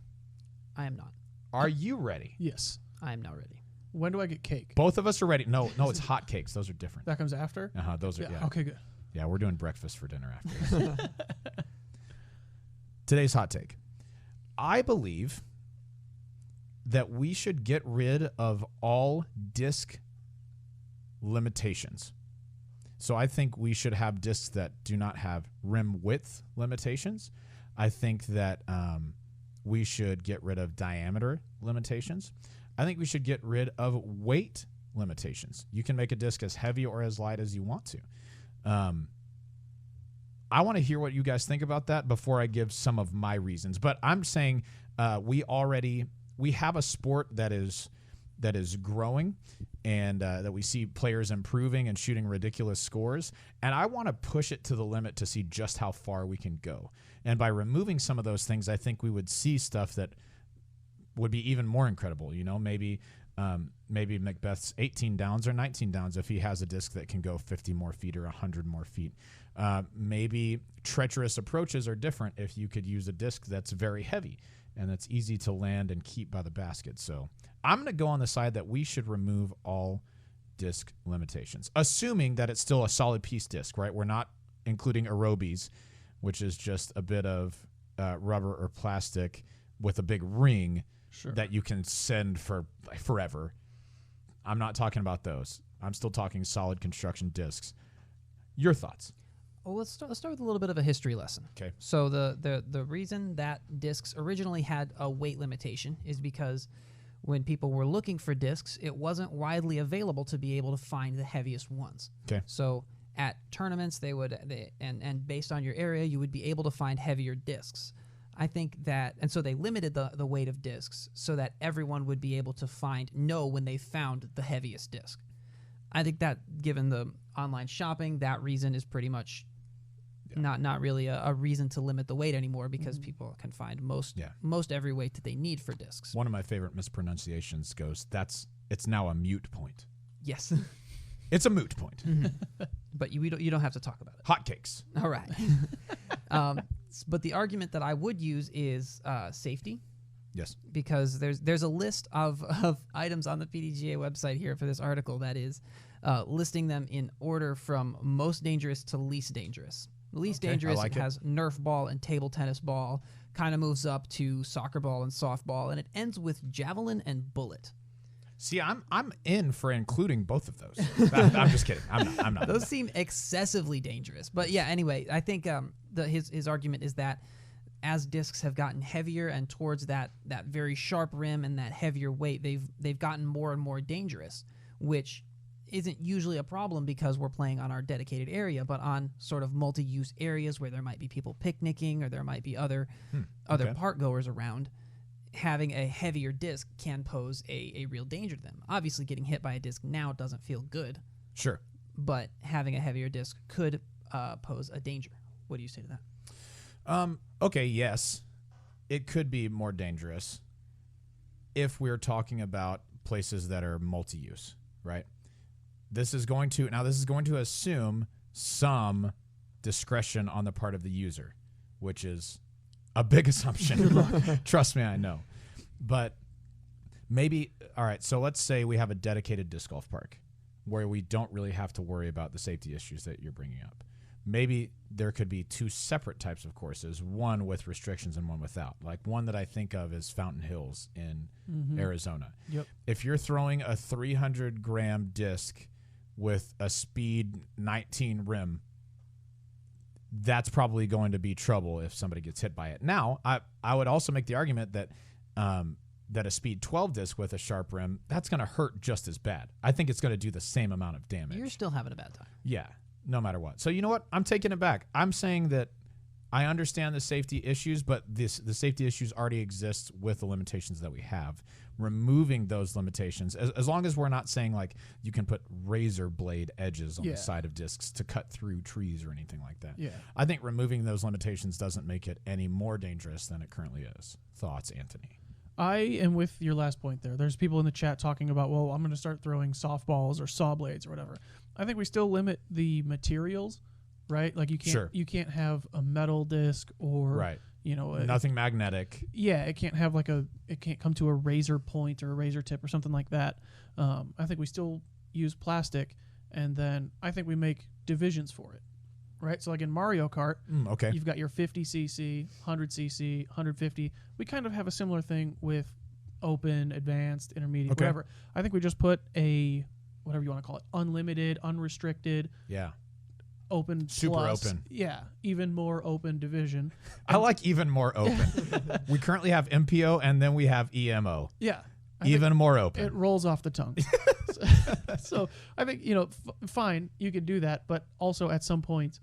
I am not. Are you ready? Yes. I am not ready. When do I get cake? Both of us are ready. No, it's hot cakes. Those are different. That comes after? Those are, yeah. Okay, good. Yeah, we're doing breakfast for dinner after this. Today's hot take. I believe that we should get rid of all disc limitations. So I think we should have discs that do not have rim width limitations. I think that we should get rid of diameter limitations. I think we should get rid of weight limitations. You can make a disc as heavy or as light as you want to. I want to hear what you guys think about that before I give some of my reasons. But I'm saying we have a sport that is growing, and that we see players improving and shooting ridiculous scores. And I want to push it to the limit to see just how far we can go. And by removing some of those things, I think we would see stuff that would be even more incredible. You know, maybe Macbeth's 18 downs or 19 downs if he has a disc that can go 50 more feet or 100 more feet. Maybe treacherous approaches are different if you could use a disc that's very heavy and that's easy to land and keep by the basket. So I'm going to go on the side that we should remove all disc limitations, assuming that it's still a solid piece disc, right? We're not including aerobies, which is just a bit of rubber or plastic with a big ring that you can send for forever. I'm not talking about those. I'm still talking solid construction discs. Your thoughts? Well, let's start with a little bit of a history lesson. Okay. So the reason that discs originally had a weight limitation is because when people were looking for discs, it wasn't widely available to be able to find the heaviest ones. Okay. So at tournaments, and based on your area, you would be able to find heavier discs. I think that, and so they limited the weight of discs so that everyone would be able to know when they found the heaviest disc. I think that, given the online shopping, that reason is pretty much not really a reason to limit the weight anymore, because people can find most every weight that they need for discs. One of my favorite mispronunciations goes, it's now a mute point. Yes. It's a moot point. But you don't have to talk about it. Hotcakes. All right. But the argument that I would use is safety. Yes. Because there's a list of items on the PDGA website here for this article that is listing them in order from most dangerous to least dangerous. Least dangerous has Nerf ball and table tennis ball, kind of moves up to soccer ball and softball, and it ends with javelin and bullet. See, I'm in for including both of those. I'm just kidding. I'm not. Those seem excessively dangerous. But yeah, anyway, I think his argument is that as discs have gotten heavier and towards that very sharp rim and that heavier weight, they've gotten more and more dangerous, which isn't usually a problem because we're playing on our dedicated area, but on sort of multi-use areas where there might be people picnicking or there might be other park goers around, having a heavier disc can pose a real danger to them. Obviously, getting hit by a disc now doesn't feel good. Sure. But having a heavier disc could pose a danger. What do you say to that? Okay, yes. It could be more dangerous if we're talking about places that are multi-use, right? This is going to assume some discretion on the part of the user, which is a big assumption. Trust me, I know. But maybe, all right, so let's say we have a dedicated disc golf park where we don't really have to worry about the safety issues that you're bringing up. Maybe there could be two separate types of courses, one with restrictions and one without. Like one that I think of is Fountain Hills in Arizona. Yep. If you're throwing a 300-gram disc with a speed 19 rim, that's probably going to be trouble if somebody gets hit by it. Now, I would also make the argument that that a speed 12 disc with a sharp rim, that's going to hurt just as bad. I think it's going to do the same amount of damage. You're still having a bad time. Yeah, no matter what. So you know what? I'm taking it back. I'm saying that I understand the safety issues, but the safety issues already exist with the limitations that we have. Removing those limitations, as long as we're not saying like you can put razor blade edges on the side of discs to cut through trees or anything like that. Yeah. I think removing those limitations doesn't make it any more dangerous than it currently is. Thoughts, Anthony? I am with your last point there. There's people in the chat talking about, well, I'm going to start throwing softballs or saw blades or whatever. I think we still limit the materials, right? Like you can't have a metal disc or nothing magnetic. Yeah, it can't have it can't come to a razor point or a razor tip or something like that. I think we still use plastic, and then I think we make divisions for it. Right, so like in Mario Kart, you've got your 50cc, 100cc, 150. We kind of have a similar thing with open, advanced, intermediate, whatever. I think we just put a, whatever you want to call it, unlimited, unrestricted, open, super plus, open. Yeah, even more open division. I like even more open. We currently have MPO and then we have EMO. Yeah. Even more open. It rolls off the tongue. So I think, fine, you could do that, but also at some point,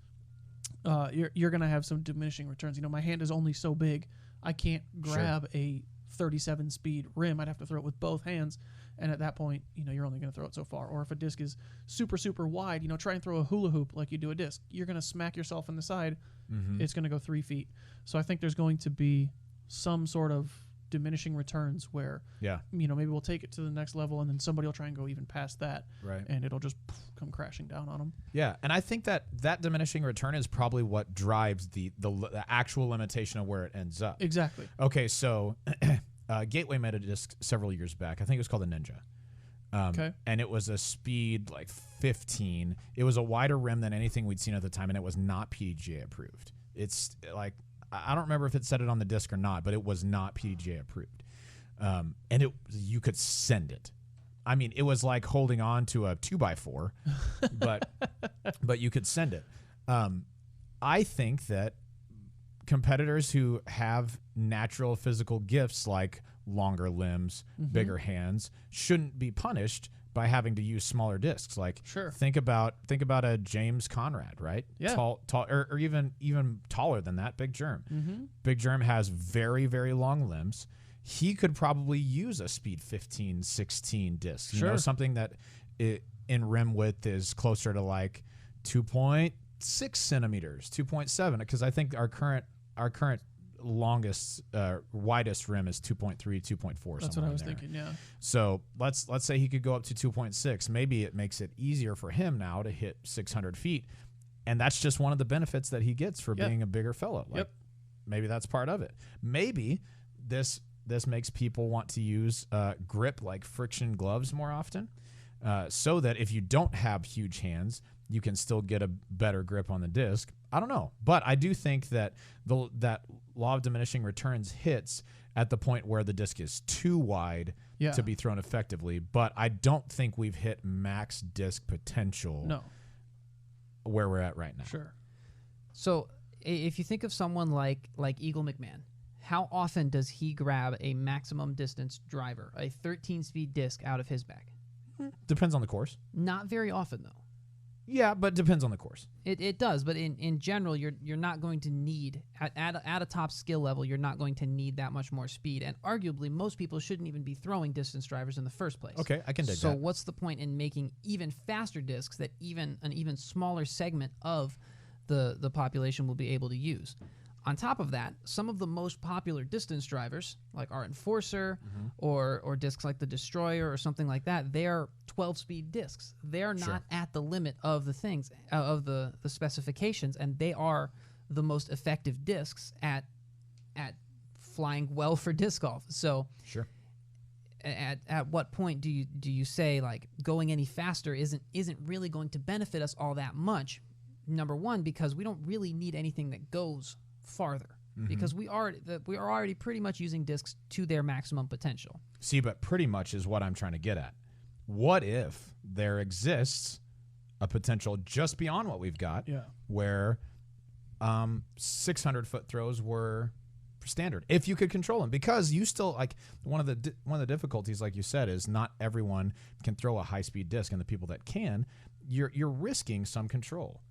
you're going to have some diminishing returns. My hand is only so big. I can't grab a 37 speed rim. I'd have to throw it with both hands. And at that point, you're only going to throw it so far. Or if a disc is super, super wide, try and throw a hula hoop like you do a disc. You're going to smack yourself in the side. Mm-hmm. It's going to go 3 feet. So I think there's going to be some sort of diminishing returns where maybe we'll take it to the next level and then somebody will try and go even past that, right, and it'll just come crashing down on them. And I think that diminishing return is probably what drives the actual limitation of where it ends up. Exactly. Okay, so Gateway made a disc several years back. I think it was called the Ninja. And it was a speed like 15. It was a wider rim than anything we'd seen at the time, and it was not PDGA approved. It's like, I don't remember if it said it on the disc or not, but it was not PDGA approved. And you could send it. I mean, it was like holding on to a 2x4, but you could send it. I think that competitors who have natural physical gifts like longer limbs, bigger hands, shouldn't be punished by having to use smaller discs. Like, think about a James Conrad, right? Yeah. Tall, or even taller than that, Big Germ. Mm-hmm. Big Germ has very, very long limbs. He could probably use a speed 15, 16 disc. Something that in rim width is closer to like 2.6 centimeters, 2.7, because I think our current longest widest rim is 2.3, 2.4. That's what I was thinking. Yeah. So let's say he could go up to 2.6. Maybe it makes it easier for him now to hit 600 feet, and that's just one of the benefits that he gets for being a bigger fellow. Like, maybe that's part of it. Maybe this makes people want to use grip like friction gloves more often, so that if you don't have huge hands, you can still get a better grip on the disc. I don't know, but I do think that that law of diminishing returns hits at the point where the disc is too wide to be thrown effectively. But I don't think we've hit max disc potential. No. Where we're at right now. Sure. So if you think of someone like Eagle McMahon, how often does he grab a maximum distance driver, a 13-speed disc out of his bag? Depends on the course. Not very often, though. Yeah, but depends on the course. It does, but in general, you're not going to need at a top skill level. You're not going to need that much more speed, and arguably, most people shouldn't even be throwing distance drivers in the first place. Okay, I can dig that. So, what's the point in making even faster discs that an even smaller segment of the population will be able to use? On top of that, some of the most popular distance drivers, like our Enforcer or discs like the Destroyer or something like that, they are 12-speed discs. They're not at the limit of the things, of the specifications, and they are the most effective discs at flying well for disc golf. So at what point do you say, like, going any faster isn't really going to benefit us all that much? Number one, because we don't really need anything that goes farther, because we are already pretty much using discs to their maximum potential. See, but pretty much is what I'm trying to get at. What if there exists a potential just beyond what we've got, where 600-foot throws were standard, if you could control them? Because you still, like, one of the difficulties, like you said, is not everyone can throw a high-speed disc, and the people that can, you're risking some control.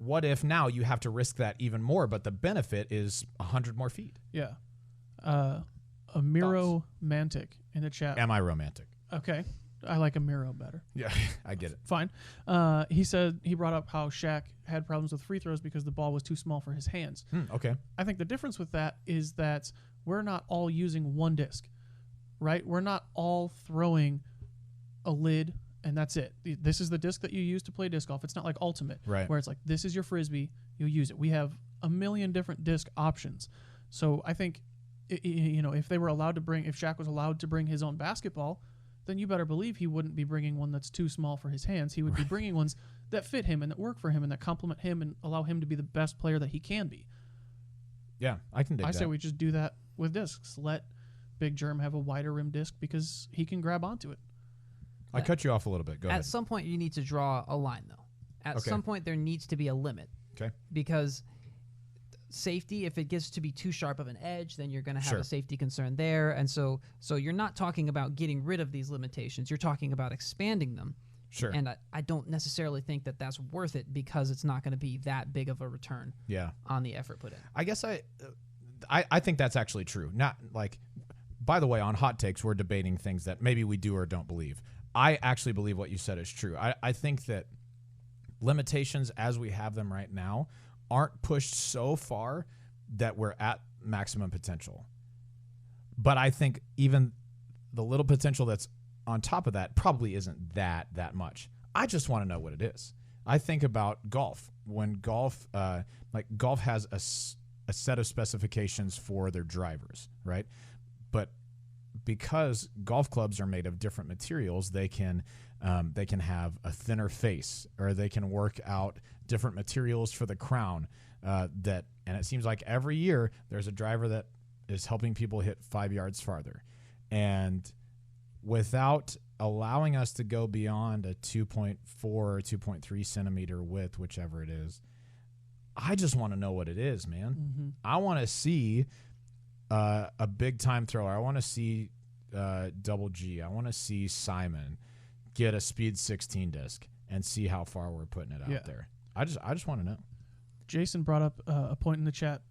What if now you have to risk that even more, but the benefit is 100 more feet? Yeah. Amiro Mantic in the chat. Am I romantic? Okay. I like Amiro better. Yeah, I get it. Fine. He said he brought up how Shaq had problems with free throws because the ball was too small for his hands. Okay. I think the difference with that is that we're not all using one disc. right? We're not all throwing a lid and that's it. This is the disc that you use to play disc golf. It's not like Ultimate, Right. where it's like, this is your Frisbee, you use it. We have a million different disc options. So I think, if they were allowed to bring, if Shaq was allowed to bring his own basketball, then you better believe he wouldn't be bringing one that's too small for his hands. He would be bringing ones that fit him and that work for him and that complement him and allow him to be the best player that he can be. Yeah, I can dig I that. say we just do that with discs. Let Big Germ have a wider rim disc because he can grab onto it. I cut you off a little bit. Go ahead. At some point, you need to draw a line, though. At Okay. some point, there needs to be a limit. Okay. Because safety, if it gets to be too sharp of an edge, then you're going to have Sure. a safety concern there. And so you're not talking about getting rid of these limitations. You're talking about expanding them. Sure. And I don't necessarily think that that's worth it because it's not going to be that big of a return Yeah. on the effort put in. I guess I think that's actually true. Not like, by the way, on Hot Takes, we're debating things that maybe we do or don't believe. I actually believe what you said is true. I think that limitations as we have them right now aren't pushed so far that we're at maximum potential. But I think even the little potential that's on top of that probably isn't that much. I just want to know what it is. I think about golf. When golf, golf has a set of specifications for their drivers, right? But because golf clubs are made of different materials, they can have a thinner face, or they can work out different materials for the crown. And it seems like every year there's a driver that is helping people hit 5 yards farther, and without allowing us to go beyond a 2.4 or 2.3 centimeter width, whichever it is, I just want to know what it is, man. Mm-hmm. I want to see a big time thrower. I want to see Double G. I want to see Simon get a speed 16 disc and see how far we're putting it out there. I just want to know. Jason brought up a point in the chat.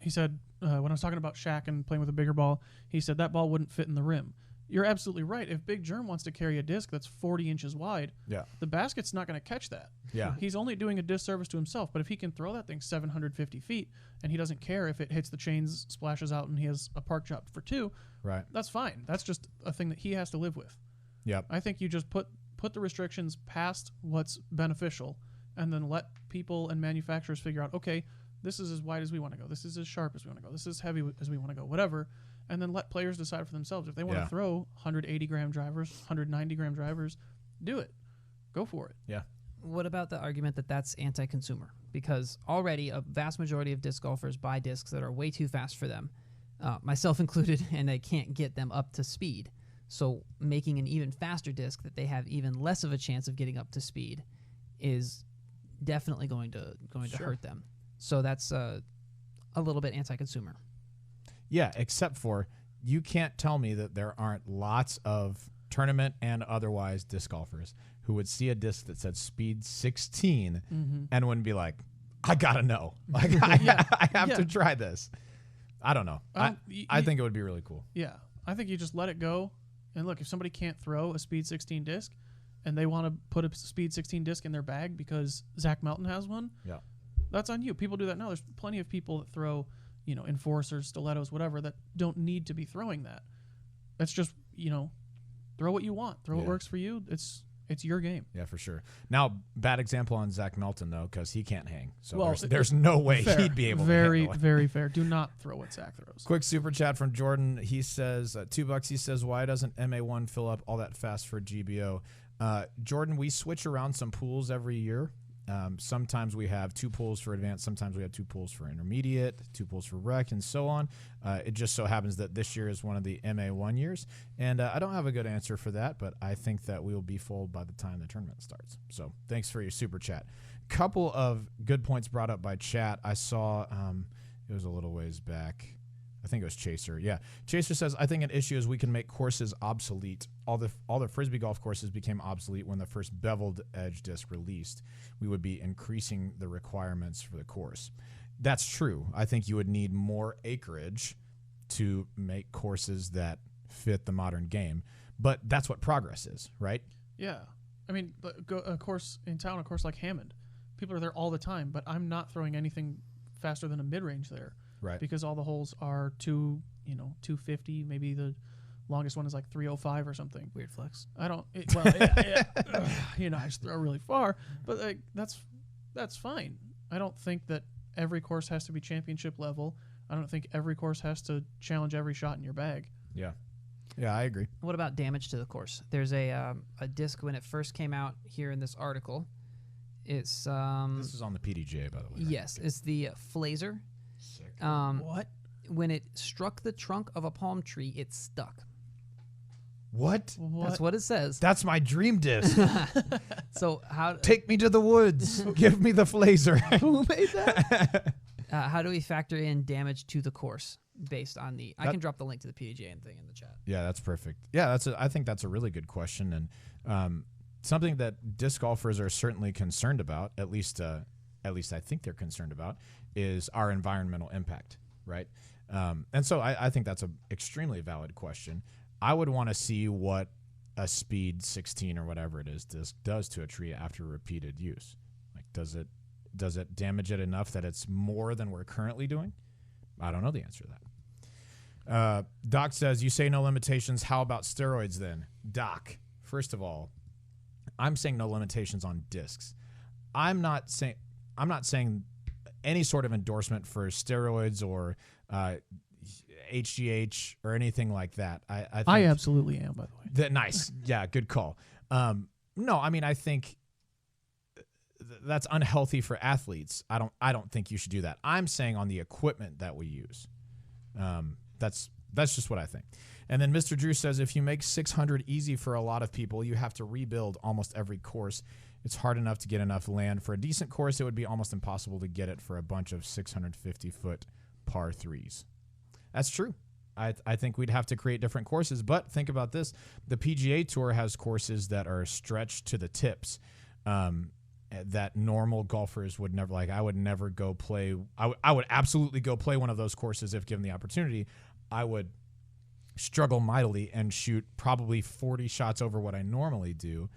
He said, when I was talking about Shaq and playing with a bigger ball, he said that ball wouldn't fit in the rim. You're absolutely right. If Big Germ wants to carry a disc that's 40 inches wide, the basket's not going to catch that. Yeah. He's only doing a disservice to himself. But if he can throw that thing 750 feet and he doesn't care if it hits the chains, splashes out, and he has a park shot for two, right? That's fine. That's just a thing that he has to live with. Yep. I think you just put the restrictions past what's beneficial, and then let people and manufacturers figure out, okay, this is as wide as we want to go. This is as sharp as we want to go. This is heavy as we want to go, whatever. And then let players decide for themselves. If they want to throw 180-gram drivers, 190-gram drivers, do it. Go for it. Yeah. What about the argument that that's anti-consumer? Because already a vast majority of disc golfers buy discs that are way too fast for them, myself included, and they can't get them up to speed. So making an even faster disc that they have even less of a chance of getting up to speed is definitely going to hurt them. So that's a little bit anti-consumer. Yeah, except for you can't tell me that there aren't lots of tournament and otherwise disc golfers who would see a disc that said speed 16 and wouldn't be like, I gotta know. Like, I have to try this. I don't know. I think it would be really cool. Yeah. I think you just let it go. And look, if somebody can't throw a speed 16 disc and they want to put a speed 16 disc in their bag because Zach Melton has one, that's on you. People do that now. There's plenty of people that throw, enforcers, stilettos, whatever, that don't need to be throwing that. That's just, throw what you want. Throw what works for you. It's your game. Yeah, for sure. Now, bad example on Zach Melton, though, because he can't hang. So there's no way he'd be able to handle it. Very fair. Do not throw what Zach throws. Quick super chat from Jordan. He says, $2. He says, why doesn't MA1 fill up all that fast for GBO? Jordan, we switch around some pools every year. Sometimes we have 2 pools for advanced. Sometimes we have 2 pools for intermediate, 2 pools for rec, and so on. It just so happens that this year is one of the MA1 years. And I don't have a good answer for that, but I think that we will be full by the time the tournament starts. So thanks for your super chat. Couple of good points brought up by chat. I saw it was a little ways back. I think it was Chaser. Yeah. Chaser says, I think an issue is we can make courses obsolete. All the Frisbee golf courses became obsolete when the first beveled edge disc released. We would be increasing the requirements for the course. That's true. I think you would need more acreage to make courses that fit the modern game. But that's what progress is, right? Yeah. I mean, a course in town, a course like Hammond, people are there all the time, but I'm not throwing anything faster than a mid-range there. Right. Because all the holes are 250, maybe the Longest one is like 305 or something. Weird flex. I don't. I just throw really far, but like that's fine. I don't think that every course has to be championship level. I don't think every course has to challenge every shot in your bag. Yeah, I agree. What about damage to the course? There's a disc when it first came out here in this article. It's This is on the PDGA, by the way. Right? Yes, it's the Flazer. Sick. What? When it struck the trunk of a palm tree, it stuck. What? That's what it says. That's my dream disc. So how Take me to the woods. Give me the Flazer. Who made that? how do we factor in damage to the course based on the? I can drop the link to the PDGA thing in the chat. Yeah, that's perfect. Yeah, I think that's a really good question, and something that disc golfers are certainly concerned about. At least I think they're concerned about is our environmental impact, right? And so I think that's an extremely valid question. I would want to see what a speed 16 or whatever it is disc does to a tree after repeated use. Like, does it damage it enough that it's more than we're currently doing? I don't know the answer to that. Doc says, you say no limitations. How about steroids then? Doc, first of all, I'm saying no limitations on discs. I'm not saying any sort of endorsement for steroids or HGH or anything like that. I think I absolutely am, by the way. nice. Yeah, good call. No, I mean, I think that's unhealthy for athletes. I don't think you should do that. I'm saying on the equipment that we use. That's just what I think. And then Mr. Drew says, if you make 600 easy for a lot of people, you have to rebuild almost every course. It's hard enough to get enough land. For a decent course, it would be almost impossible to get it for a bunch of 650-foot par threes. That's true. I think we'd have to create different courses. But think about this. The PGA Tour has courses that are stretched to the tips that normal golfers would never like. I would never go play. I would absolutely go play one of those courses if given the opportunity. I would struggle mightily and shoot probably 40 shots over what I normally do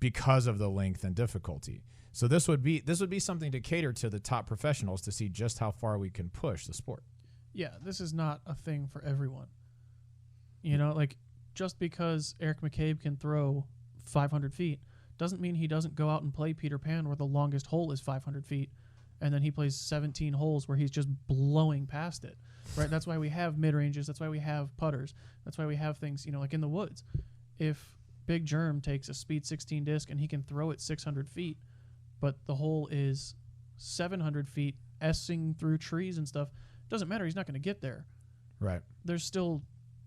because of the length and difficulty. So this would be something to cater to the top professionals to see just how far we can push the sport. Yeah, this is not a thing for everyone. You know, like, just because Eric McCabe can throw 500 feet doesn't mean he doesn't go out and play Peter Pan where the longest hole is 500 feet, and then he plays 17 holes where he's just blowing past it, right? That's why we have mid-ranges. That's why we have putters. That's why we have things, like in the woods. If Big Germ takes a speed 16 disc and he can throw it 600 feet, but the hole is 700 feet, S-ing through trees and stuff, doesn't matter. He's not going to get there. Right. There's still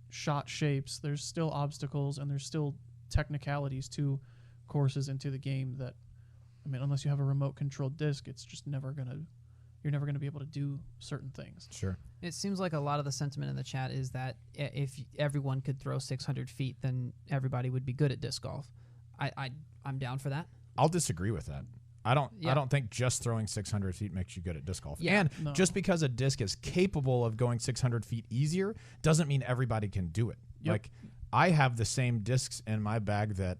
shot shapes. There's still obstacles, and there's still technicalities to courses and to the game that, unless you have a remote controlled disc, it's just you're never going to be able to do certain things. Sure. It seems like a lot of the sentiment in the chat is that if everyone could throw 600 feet, then everybody would be good at disc golf. I'm down for that. I'll disagree with that. I don't think just throwing 600 feet makes you good at disc golf. Yeah, and just because a disc is capable of going 600 feet easier doesn't mean everybody can do it. Yep. Like, I have the same discs in my bag that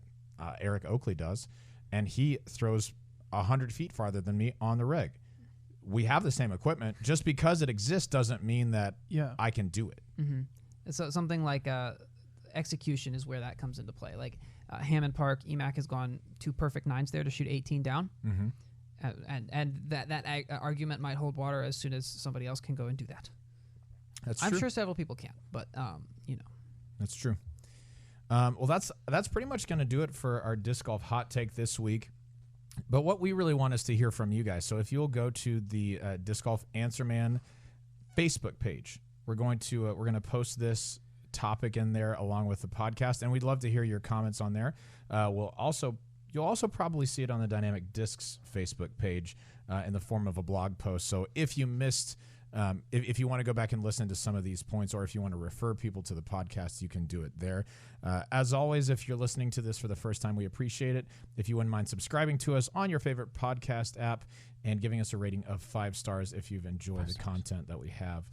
Eric Oakley does, and he throws 100 feet farther than me on the reg. We have the same equipment. Just because it exists doesn't mean that I can do it. Mm-hmm. So something like execution is where that comes into play. Like Hammond Park, EMAC has gone 2 perfect nines there to shoot 18 down. Mm-hmm. And that argument might hold water as soon as somebody else can go and do that. That's I'm true. sure several people can, but That's true. Well, that's pretty much going to do it for our disc golf hot take this week. But what we really want is to hear from you guys. So if you'll go to the Disc Golf Answer Man Facebook page, we're going to post this topic in there along with the podcast, and we'd love to hear your comments on there. You'll also probably see it on the Dynamic Discs Facebook page in the form of a blog post. So if you missed, if you want to go back and listen to some of these points, or if you want to refer people to the podcast, you can do it there. As always, if you're listening to this for the first time, we appreciate it. If you wouldn't mind subscribing to us on your favorite podcast app and giving us a rating of 5 stars if you've enjoyed the content that we have.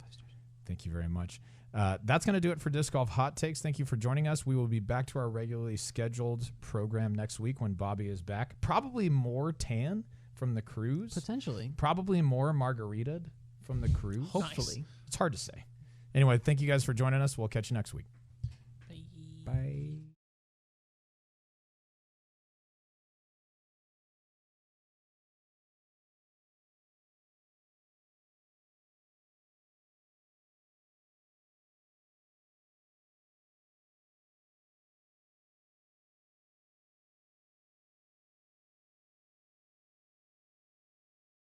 Thank you very much. That's going to do it for Disc Golf Hot Takes. Thank you for joining us. We will be back to our regularly scheduled program next week when Bobby is back. Probably more tan from the cruise. potentially. Probably more margarita from the cruise. Hopefully. It's hard to say. Anyway, thank you guys for joining us. We'll catch you next week. Bye.